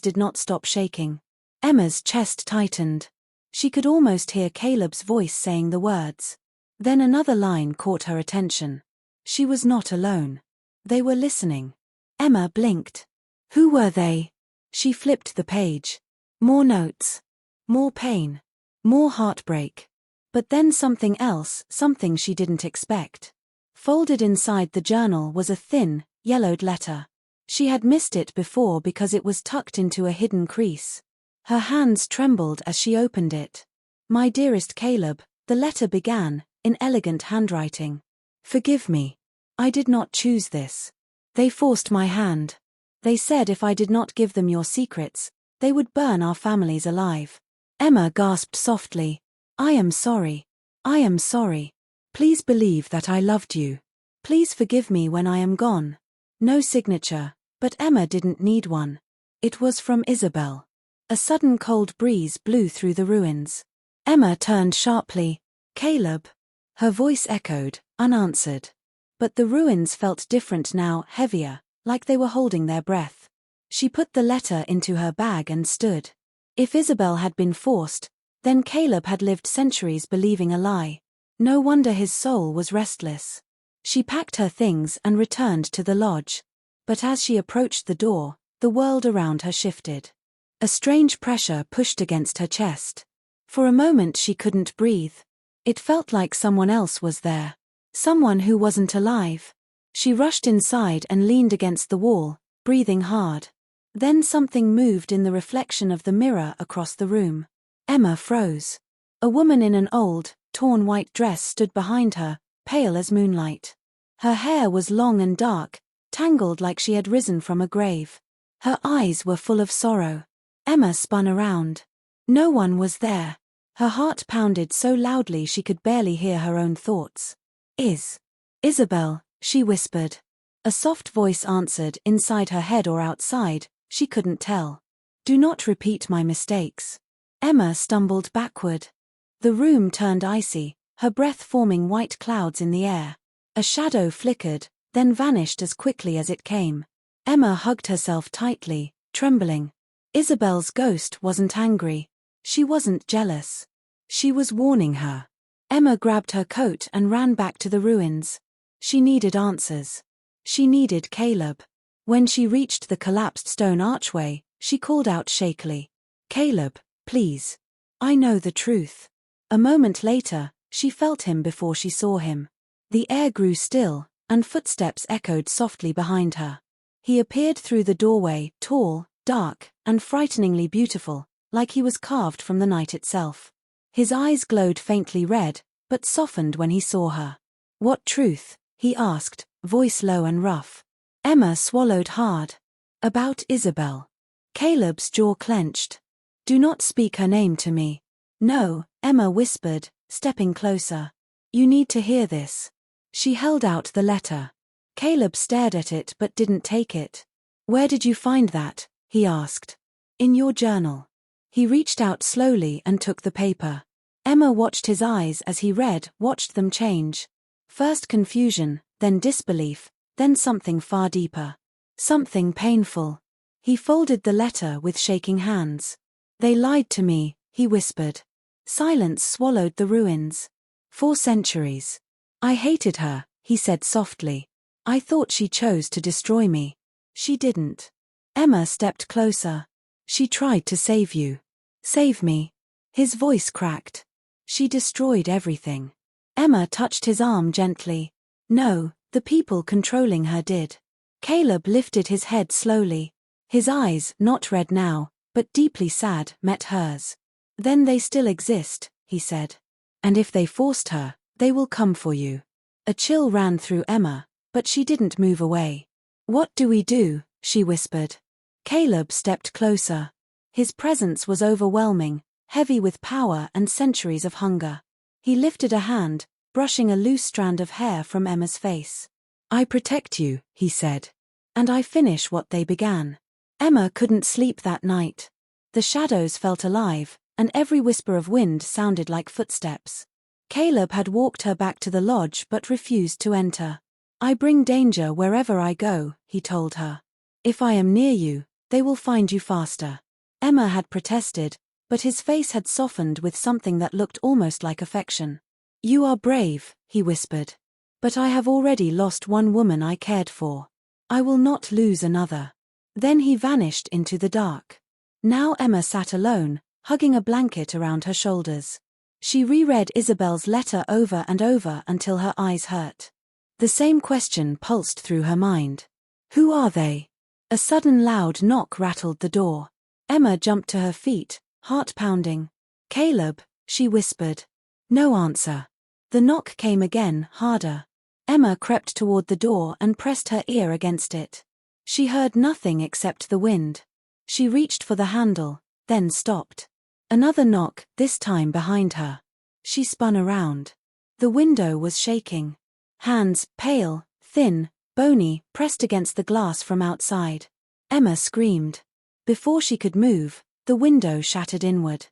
did not stop shaking. Emma's chest tightened. She could almost hear Caleb's voice saying the words. Then another line caught her attention. She was not alone. They were listening. Emma blinked. Who were they? She flipped the page. More notes. More pain. More heartbreak. But then something else, something she didn't expect. Folded inside the journal was a thin, yellowed letter. She had missed it before because it was tucked into a hidden crease. Her hands trembled as she opened it. My dearest Caleb, the letter began, in elegant handwriting. Forgive me. I did not choose this. They forced my hand. They said if I did not give them your secrets, they would burn our families alive. Emma gasped softly. I am sorry. I am sorry. Please believe that I loved you. Please forgive me when I am gone. No signature, but Emma didn't need one. It was from Isabel. A sudden cold breeze blew through the ruins. Emma turned sharply. Caleb. Her voice echoed, unanswered. But the ruins felt different now, heavier, like they were holding their breath. She put the letter into her bag and stood. If Isabel had been forced, then Caleb had lived centuries believing a lie. No wonder his soul was restless. She packed her things and returned to the lodge. But as she approached the door, the world around her shifted. A strange pressure pushed against her chest. For a moment she couldn't breathe. It felt like someone else was there. Someone who wasn't alive. She rushed inside and leaned against the wall, breathing hard. Then something moved in the reflection of the mirror across the room. Emma froze. A woman in an old, torn white dress stood behind her, pale as moonlight. Her hair was long and dark, tangled like she had risen from a grave. Her eyes were full of sorrow. Emma spun around. No one was there. Her heart pounded so loudly she could barely hear her own thoughts. Isabel, she whispered. A soft voice answered, inside her head or outside, she couldn't tell. Do not repeat my mistakes. Emma stumbled backward. The room turned icy, her breath forming white clouds in the air. A shadow flickered, then vanished as quickly as it came. Emma hugged herself tightly, trembling. Isabel's ghost wasn't angry. She wasn't jealous. She was warning her. Emma grabbed her coat and ran back to the ruins. She needed answers. She needed Caleb. When she reached the collapsed stone archway, she called out shakily. Caleb, please. I know the truth. A moment later, she felt him before she saw him. The air grew still, and footsteps echoed softly behind her. He appeared through the doorway, tall, dark, and frighteningly beautiful, like he was carved from the night itself. His eyes glowed faintly red, but softened when he saw her. What truth? He asked, voice low and rough. Emma swallowed hard. About Isabel. Caleb's jaw clenched. Do not speak her name to me. No, Emma whispered, stepping closer. You need to hear this. She held out the letter. Caleb stared at it but didn't take it. Where did you find that? He asked. In your journal. He reached out slowly and took the paper. Emma watched his eyes as he read, watched them change. First confusion, then disbelief, then something far deeper. Something painful. He folded the letter with shaking hands. They lied to me, he whispered. Silence swallowed the ruins. 4 centuries. I hated her, he said softly. I thought she chose to destroy me. She didn't. Emma stepped closer. She tried to save you. Save me. His voice cracked. She destroyed everything. Emma touched his arm gently. No, the people controlling her did. Caleb lifted his head slowly. His eyes, not red now, but deeply sad, met hers. Then they still exist, he said. And if they forced her, they will come for you. A chill ran through Emma, but she didn't move away. What do we do? She whispered. Caleb stepped closer. His presence was overwhelming, heavy with power and centuries of hunger. He lifted a hand, brushing a loose strand of hair from Emma's face. I protect you, he said. And I finish what they began. Emma couldn't sleep that night. The shadows felt alive, and every whisper of wind sounded like footsteps. Caleb had walked her back to the lodge but refused to enter. I bring danger wherever I go, he told her. If I am near you, they will find you faster. Emma had protested, but his face had softened with something that looked almost like affection. You are brave, he whispered. But I have already lost one woman I cared for. I will not lose another. Then he vanished into the dark. Now Emma sat alone, hugging a blanket around her shoulders. She reread Isabel's letter over and over until her eyes hurt. The same question pulsed through her mind. Who are they? A sudden loud knock rattled the door. Emma jumped to her feet, heart pounding. Caleb, she whispered. No answer. The knock came again, harder. Emma crept toward the door and pressed her ear against it. She heard nothing except the wind. She reached for the handle, then stopped. Another knock, this time behind her. She spun around. The window was shaking. Hands, pale, thin, bony, pressed against the glass from outside. Emma screamed. Before she could move, the window shattered inward.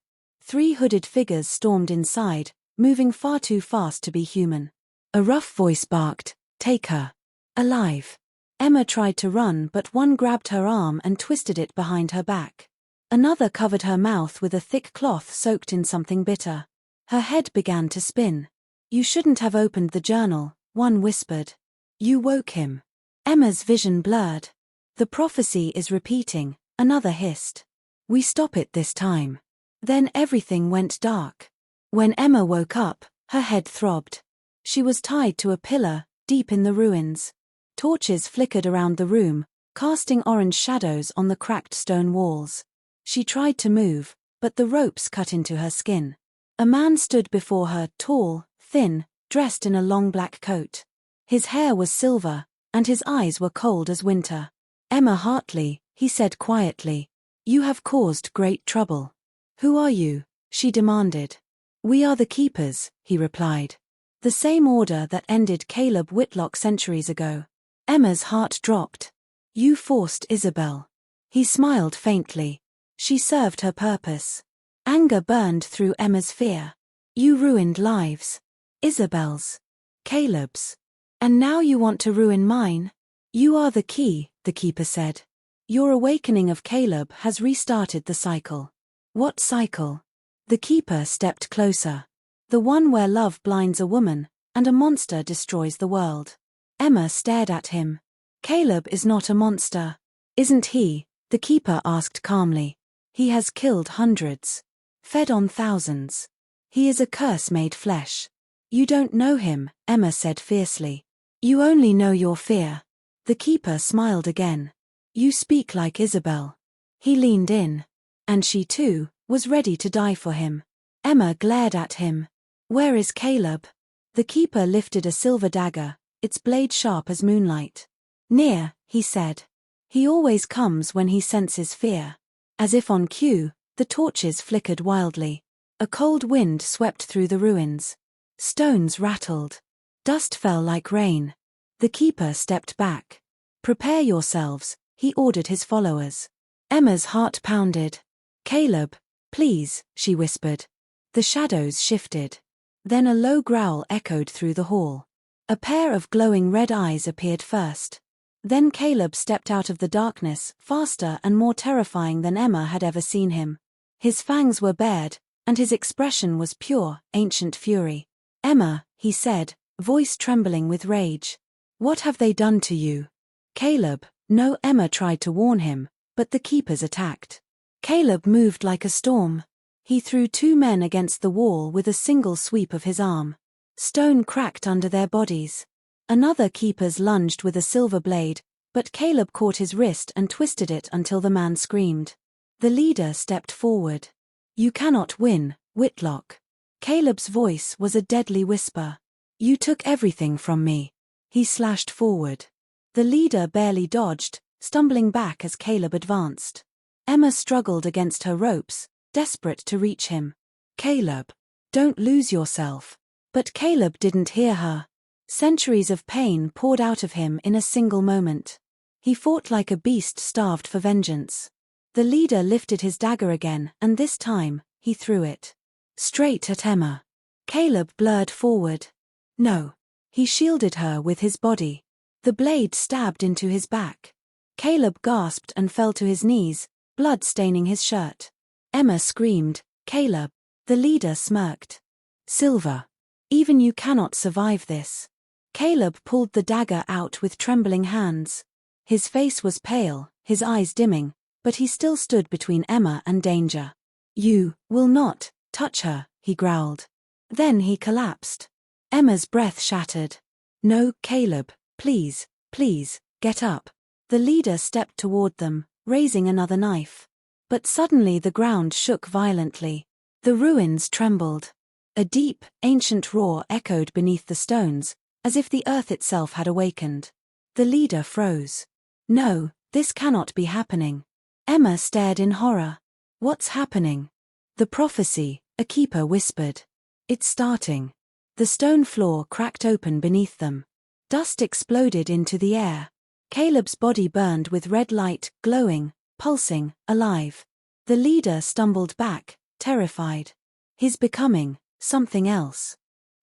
3 hooded figures stormed inside, moving far too fast to be human. A rough voice barked, "Take her. Alive." Emma tried to run, but one grabbed her arm and twisted it behind her back. Another covered her mouth with a thick cloth soaked in something bitter. Her head began to spin. You shouldn't have opened the journal, one whispered. You woke him. Emma's vision blurred. The prophecy is repeating, another hissed. We stop it this time. Then everything went dark. When Emma woke up, her head throbbed. She was tied to a pillar, deep in the ruins. Torches flickered around the room, casting orange shadows on the cracked stone walls. She tried to move, but the ropes cut into her skin. A man stood before her, tall, thin, dressed in a long black coat. His hair was silver, and his eyes were cold as winter. Emma Hartley, he said quietly. You have caused great trouble. Who are you? She demanded. We are the Keepers, he replied. The same order that ended Caleb Whitlock centuries ago. Emma's heart dropped. You forced Isabel. He smiled faintly. She served her purpose. Anger burned through Emma's fear. You ruined lives. Isabel's. Caleb's. And now you want to ruin mine? You are the key, the Keeper said. Your awakening of Caleb has restarted the cycle. What cycle? The Keeper stepped closer. The one where love blinds a woman, and a monster destroys the world. Emma stared at him. Caleb is not a monster. Isn't he? The Keeper asked calmly. He has killed hundreds. Fed on thousands. He is a curse made flesh. You don't know him, Emma said fiercely. You only know your fear. The Keeper smiled again. You speak like Isabel. He leaned in. And she too, was ready to die for him. Emma glared at him. Where is Caleb? The Keeper lifted a silver dagger, its blade sharp as moonlight. Near, he said. He always comes when he senses fear. As if on cue, the torches flickered wildly. A cold wind swept through the ruins. Stones rattled. Dust fell like rain. The Keeper stepped back. Prepare yourselves, he ordered his followers. Emma's heart pounded. Caleb, please, she whispered. The shadows shifted. Then a low growl echoed through the hall. A pair of glowing red eyes appeared first. Then Caleb stepped out of the darkness, faster and more terrifying than Emma had ever seen him. His fangs were bared, and his expression was pure, ancient fury. Emma, he said, voice trembling with rage. What have they done to you? Caleb, no, Emma tried to warn him, but the keepers attacked. Caleb moved like a storm. He threw two men against the wall with a single sweep of his arm. Stone cracked under their bodies. Another keepers lunged with a silver blade, but Caleb caught his wrist and twisted it until the man screamed. The leader stepped forward. You cannot win, Whitlock. Caleb's voice was a deadly whisper. You took everything from me. He slashed forward. The leader barely dodged, stumbling back as Caleb advanced. Emma struggled against her ropes, desperate to reach him. Caleb, don't lose yourself. But Caleb didn't hear her. Centuries of pain poured out of him in a single moment. He fought like a beast starved for vengeance. The leader lifted his dagger again, and this time, he threw it. Straight at Emma. Caleb blurred forward. No. He shielded her with his body. The blade stabbed into his back. Caleb gasped and fell to his knees, blood staining his shirt. Emma screamed, Caleb. The leader smirked. Silver. Even you cannot survive this. Caleb pulled the dagger out with trembling hands. His face was pale, his eyes dimming, but he still stood between Emma and danger. You will not touch her, he growled. Then he collapsed. Emma's breath shattered. No, Caleb, please, please, get up. The leader stepped toward them, raising another knife. But suddenly the ground shook violently. The ruins trembled. A deep, ancient roar echoed beneath the stones, as if the earth itself had awakened. The leader froze. No, this cannot be happening. Emma stared in horror. What's happening? The prophecy, a keeper whispered. It's starting. The stone floor cracked open beneath them. Dust exploded into the air. Caleb's body burned with red light, glowing, pulsing, alive. The leader stumbled back, terrified. He's becoming something else.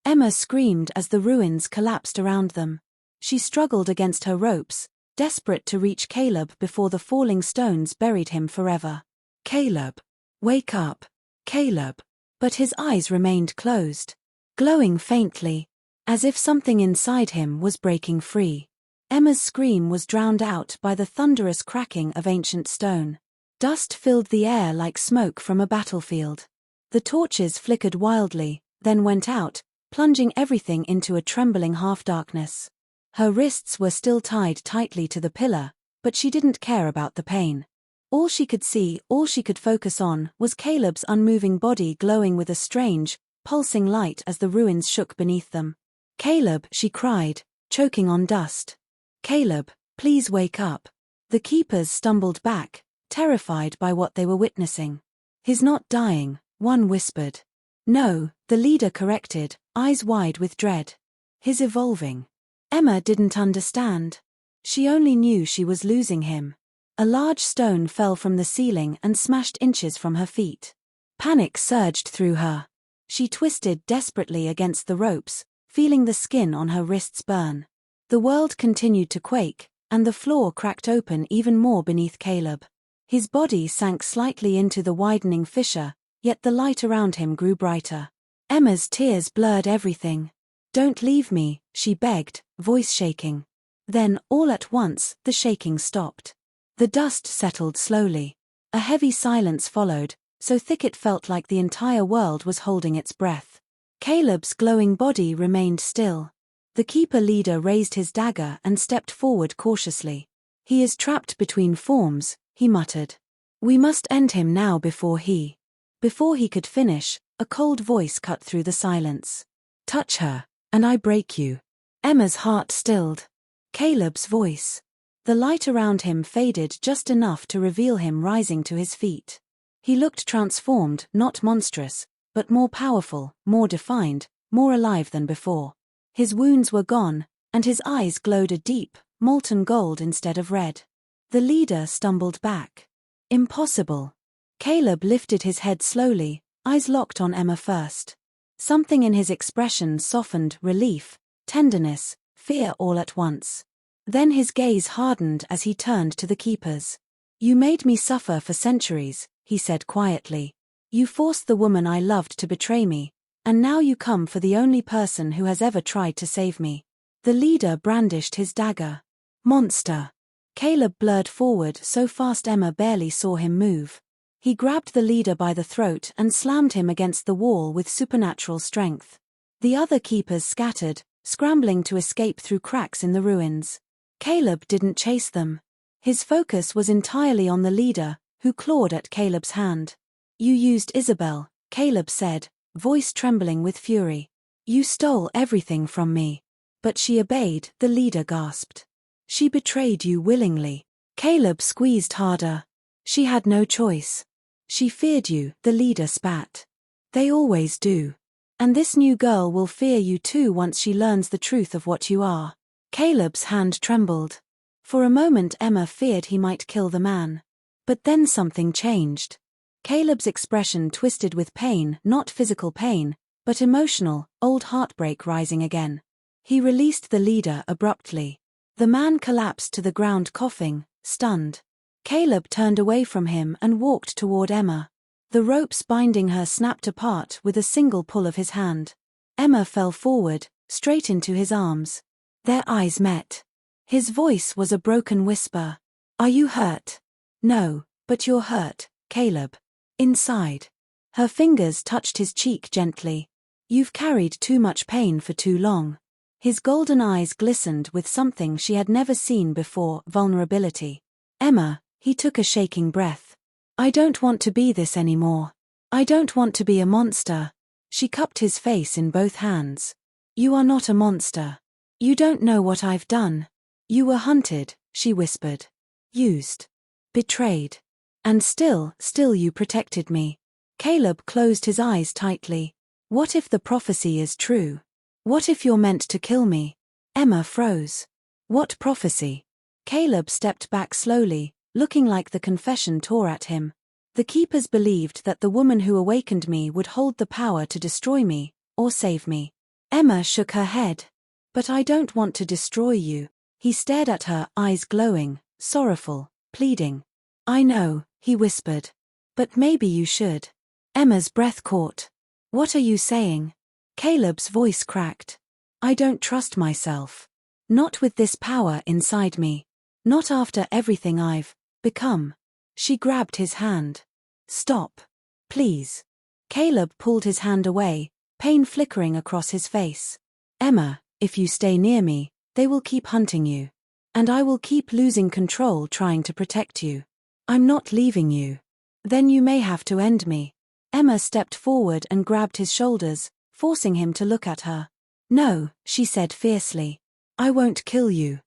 Emma screamed as the ruins collapsed around them. She struggled against her ropes, desperate to reach Caleb before the falling stones buried him forever. Caleb, wake up. Caleb. But his eyes remained closed, glowing faintly, as if something inside him was breaking free. Emma's scream was drowned out by the thunderous cracking of ancient stone. Dust filled the air like smoke from a battlefield. The torches flickered wildly, then went out, plunging everything into a trembling half-darkness. Her wrists were still tied tightly to the pillar, but she didn't care about the pain. All she could see, all she could focus on, was Caleb's unmoving body glowing with a strange, pulsing light as the ruins shook beneath them. Caleb, she cried, choking on dust. Caleb, please wake up. The keepers stumbled back, terrified by what they were witnessing. He's not dying, one whispered. No, the leader corrected, eyes wide with dread. He's evolving. Emma didn't understand. She only knew she was losing him. A large stone fell from the ceiling and smashed inches from her feet. Panic surged through her. She twisted desperately against the ropes, feeling the skin on her wrists burn. The world continued to quake, and the floor cracked open even more beneath Caleb. His body sank slightly into the widening fissure, yet the light around him grew brighter. Emma's tears blurred everything. Don't leave me, she begged, voice shaking. Then, all at once, the shaking stopped. The dust settled slowly. A heavy silence followed, so thick it felt like the entire world was holding its breath. Caleb's glowing body remained still. The keeper leader raised his dagger and stepped forward cautiously. He is trapped between forms, he muttered. We must end him now before he. Before he could finish, a cold voice cut through the silence. Touch her, and I break you. Emma's heart stilled. Caleb's voice. The light around him faded just enough to reveal him rising to his feet. He looked transformed, not monstrous, but more powerful, more defined, more alive than before. His wounds were gone, and his eyes glowed a deep, molten gold instead of red. The leader stumbled back. Impossible. Caleb lifted his head slowly, eyes locked on Emma first. Something in his expression softened, relief, tenderness, fear all at once. Then his gaze hardened as he turned to the keepers. You made me suffer for centuries, he said quietly. You forced the woman I loved to betray me, and now you come for the only person who has ever tried to save me. The leader brandished his dagger. Monster! Caleb blurred forward so fast Emma barely saw him move. He grabbed the leader by the throat and slammed him against the wall with supernatural strength. The other keepers scattered, scrambling to escape through cracks in the ruins. Caleb didn't chase them. His focus was entirely on the leader, who clawed at Caleb's hand. You used Isabel, Caleb said, voice trembling with fury. You stole everything from me. But she obeyed, the leader gasped. She betrayed you willingly. Caleb squeezed harder. She had no choice. She feared you, the leader spat. They always do. And this new girl will fear you too once she learns the truth of what you are. Caleb's hand trembled. For a moment Emma feared he might kill the man. But then something changed. Caleb's expression twisted with pain, not physical pain, but emotional, old heartbreak rising again. He released the leader abruptly. The man collapsed to the ground coughing, stunned. Caleb turned away from him and walked toward Emma. The ropes binding her snapped apart with a single pull of his hand. Emma fell forward, straight into his arms. Their eyes met. His voice was a broken whisper. Are you hurt? No, but you're hurt, Caleb. Inside. Her fingers touched his cheek gently. You've carried too much pain for too long. His golden eyes glistened with something she had never seen before, vulnerability. Emma, he took a shaking breath. I don't want to be this anymore. I don't want to be a monster. She cupped his face in both hands. You are not a monster. You don't know what I've done. You were hunted, she whispered. Used. Betrayed. And still you protected me. Caleb closed his eyes tightly. What if the prophecy is true? What if you're meant to kill me? Emma froze. What prophecy? Caleb stepped back slowly, looking like the confession tore at him. The keepers believed that the woman who awakened me would hold the power to destroy me, or save me. Emma shook her head. But I don't want to destroy you. He stared at her, eyes glowing, sorrowful, pleading. I know, he whispered. But maybe you should. Emma's breath caught. What are you saying? Caleb's voice cracked. I don't trust myself. Not with this power inside me. Not after everything I've become. She grabbed his hand. Stop. Please. Caleb pulled his hand away, pain flickering across his face. Emma, if you stay near me, they will keep hunting you. And I will keep losing control trying to protect you. I'm not leaving you. Then you may have to end me. Emma stepped forward and grabbed his shoulders, forcing him to look at her. No, she said fiercely. I won't kill you.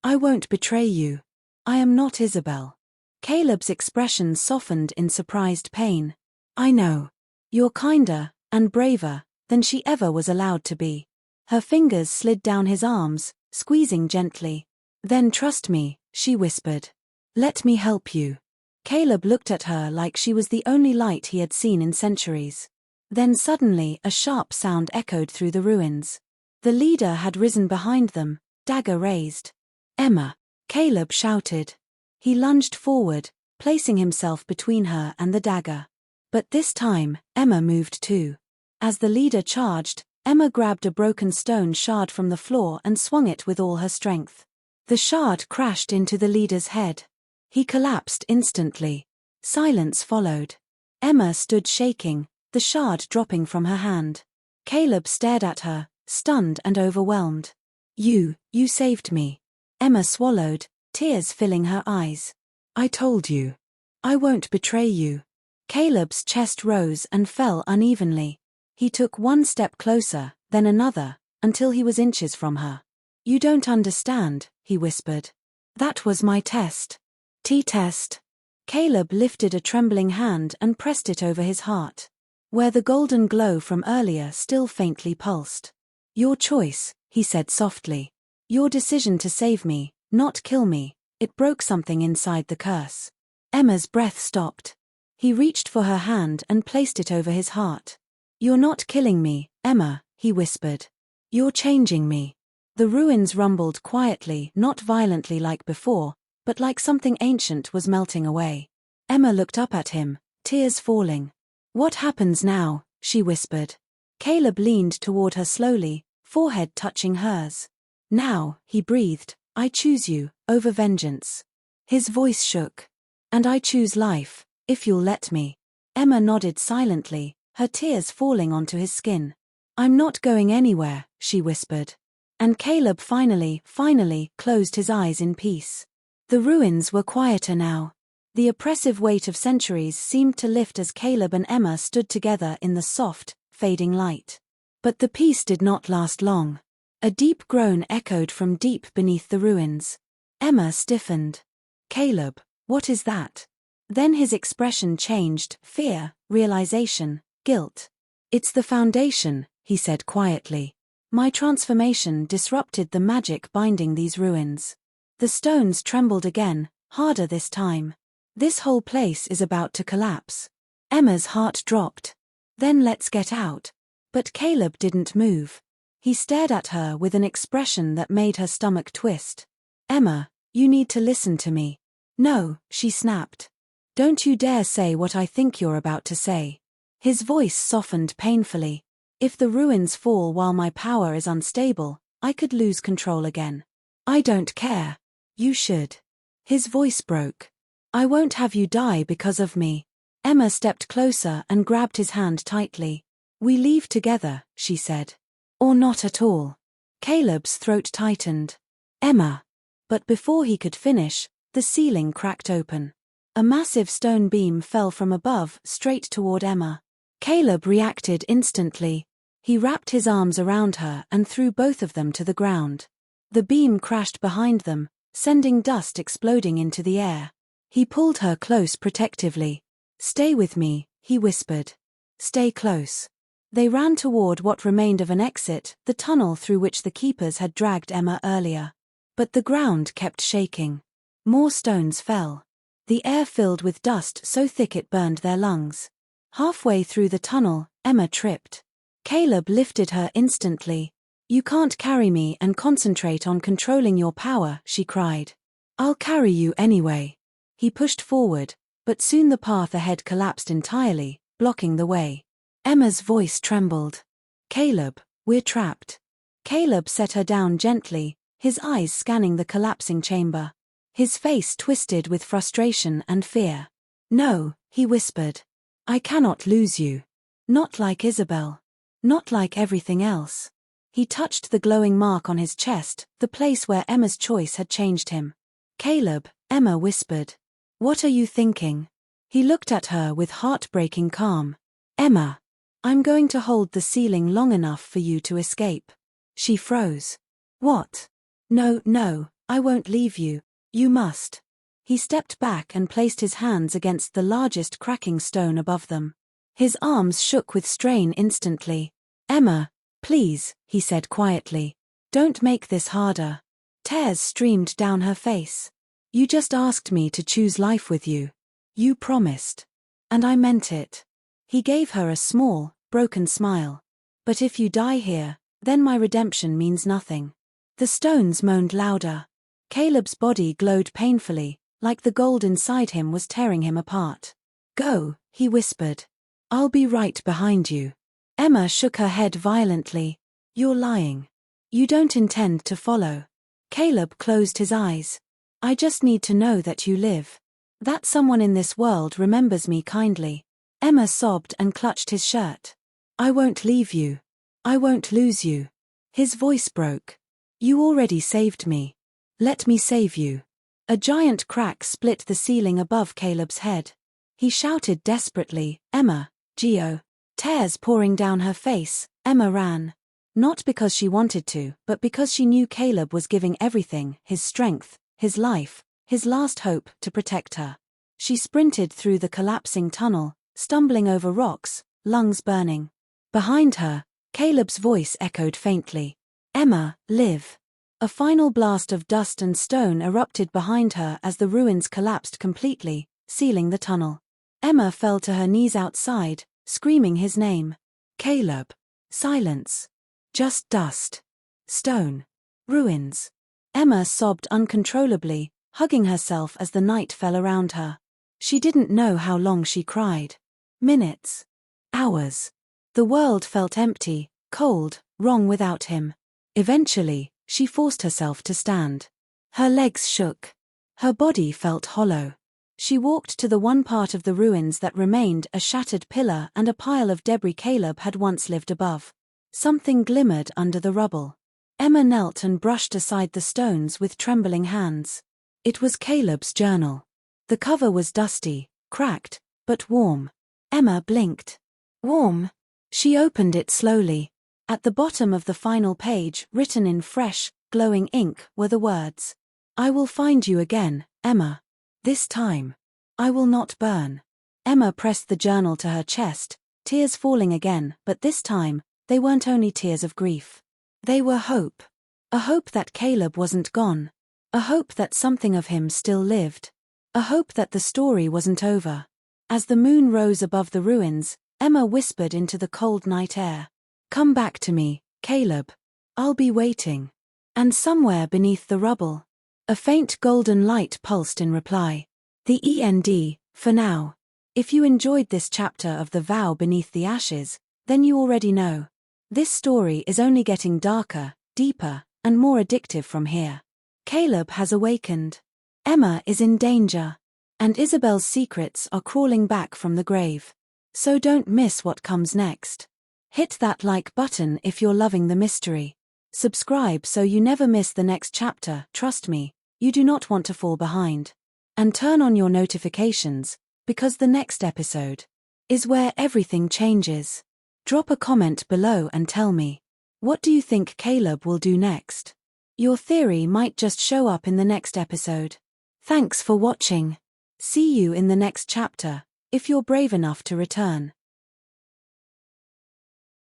I won't betray you. I am not Isabel. Caleb's expression softened in surprised pain. I know. You're kinder, and braver, than she ever was allowed to be. Her fingers slid down his arms, squeezing gently. Then trust me, she whispered. Let me help you. Caleb looked at her like she was the only light he had seen in centuries. Then suddenly a sharp sound echoed through the ruins. The leader had risen behind them, dagger raised. Emma! Caleb shouted. He lunged forward, placing himself between her and the dagger. But this time, Emma moved too. As the leader charged, Emma grabbed a broken stone shard from the floor and swung it with all her strength. The shard crashed into the leader's head. He collapsed instantly. Silence followed. Emma stood shaking, the shard dropping from her hand. Caleb stared at her, stunned and overwhelmed. You saved me. Emma swallowed, tears filling her eyes. I told you. I won't betray you. Caleb's chest rose and fell unevenly. He took one step closer, then another, until he was inches from her. You don't understand, he whispered. That was my test. T-test. Caleb lifted a trembling hand and pressed it over his heart, where the golden glow from earlier still faintly pulsed. Your choice, he said softly. Your decision to save me, not kill me. It broke something inside the curse. Emma's breath stopped. He reached for her hand and placed it over his heart. You're not killing me, Emma, he whispered. You're changing me. The ruins rumbled quietly, not violently like before, but like something ancient was melting away. Emma looked up at him, tears falling. What happens now? She whispered. Caleb leaned toward her slowly, forehead touching hers. Now, he breathed, I choose you, over vengeance. His voice shook. And I choose life, if you'll let me. Emma nodded silently, her tears falling onto his skin. I'm not going anywhere, she whispered. And Caleb finally closed his eyes in peace. The ruins were quieter now. The oppressive weight of centuries seemed to lift as Caleb and Emma stood together in the soft, fading light. But the peace did not last long. A deep groan echoed from deep beneath the ruins. Emma stiffened. Caleb, what is that? Then his expression changed, fear, realization, guilt. It's the foundation, he said quietly. My transformation disrupted the magic binding these ruins. The stones trembled again, harder this time. This whole place is about to collapse. Emma's heart dropped. Then let's get out. But Caleb didn't move. He stared at her with an expression that made her stomach twist. Emma, you need to listen to me. No, she snapped. Don't you dare say what I think you're about to say. His voice softened painfully. If the ruins fall while my power is unstable, I could lose control again. I don't care. You should. His voice broke. I won't have you die because of me. Emma stepped closer and grabbed his hand tightly. We leave together, she said. Or not at all. Caleb's throat tightened. Emma. But before he could finish, the ceiling cracked open. A massive stone beam fell from above, straight toward Emma. Caleb reacted instantly. He wrapped his arms around her and threw both of them to the ground. The beam crashed behind them, sending dust exploding into the air. He pulled her close protectively. Stay with me, he whispered. Stay close. They ran toward what remained of an exit, the tunnel through which the keepers had dragged Emma earlier. But the ground kept shaking. More stones fell. The air filled with dust so thick it burned their lungs. Halfway through the tunnel, Emma tripped. Caleb lifted her instantly. You can't carry me and concentrate on controlling your power, she cried. I'll carry you anyway. He pushed forward, but soon the path ahead collapsed entirely, blocking the way. Emma's voice trembled. Caleb, we're trapped. Caleb set her down gently, his eyes scanning the collapsing chamber. His face twisted with frustration and fear. No, he whispered. I cannot lose you. Not like Isabel. Not like everything else. He touched the glowing mark on his chest, the place where Emma's choice had changed him. Caleb, Emma whispered. What are you thinking? He looked at her with heartbreaking calm. Emma. I'm going to hold the ceiling long enough for you to escape. She froze. What? No, I won't leave you. You must. He stepped back and placed his hands against the largest cracking stone above them. His arms shook with strain instantly. Emma, please, he said quietly. Don't make this harder. Tears streamed down her face. You just asked me to choose life with you. You promised. And I meant it. He gave her a small, broken smile. But if you die here, then my redemption means nothing. The stones moaned louder. Caleb's body glowed painfully, like the gold inside him was tearing him apart. Go, he whispered. I'll be right behind you. Emma shook her head violently. You're lying. You don't intend to follow. Caleb closed his eyes. I just need to know that you live. That someone in this world remembers me kindly. Emma sobbed and clutched his shirt. I won't leave you. I won't lose you. His voice broke. You already saved me. Let me save you. A giant crack split the ceiling above Caleb's head. He shouted desperately, Emma, Gio. Tears pouring down her face, Emma ran. Not because she wanted to, but because she knew Caleb was giving everything, his strength, his life, his last hope, to protect her. She sprinted through the collapsing tunnel, stumbling over rocks, lungs burning. Behind her, Caleb's voice echoed faintly. Emma, live. A final blast of dust and stone erupted behind her as the ruins collapsed completely, sealing the tunnel. Emma fell to her knees outside, screaming his name. Caleb. Silence. Just dust. Stone. Ruins. Emma sobbed uncontrollably, hugging herself as the night fell around her. She didn't know how long she cried. Minutes. Hours. The world felt empty, cold, wrong without him. Eventually, She forced herself to stand. Her legs shook. Her body felt hollow. She walked to the one part of the ruins that remained, a shattered pillar and a pile of debris Caleb had once lived above. Something glimmered under the rubble. Emma knelt and brushed aside the stones with trembling hands. It was Caleb's journal. The cover was dusty, cracked, but warm. Emma blinked. Warm? She opened it slowly. At the bottom of the final page, written in fresh, glowing ink, were the words, "I will find you again, Emma. This time, I will not burn." Emma pressed the journal to her chest, tears falling again, but this time, they weren't only tears of grief. They were hope. A hope that Caleb wasn't gone. A hope that something of him still lived. A hope that the story wasn't over. As the moon rose above the ruins, Emma whispered into the cold night air, "Come back to me, Caleb. I'll be waiting." And somewhere beneath the rubble, a faint golden light pulsed in reply. The end, for now. If you enjoyed this chapter of The Vow Beneath the Ashes, then you already know. This story is only getting darker, deeper, and more addictive from here. Caleb has awakened. Emma is in danger. And Isabel's secrets are crawling back from the grave. So don't miss what comes next. Hit that like button if you're loving the mystery. Subscribe so you never miss the next chapter. Trust me, you do not want to fall behind. And turn on your notifications, because the next episode is where everything changes. Drop a comment below and tell me, what do you think Caleb will do next? Your theory might just show up in the next episode. Thanks for watching. See you in the next chapter, if you're brave enough to return.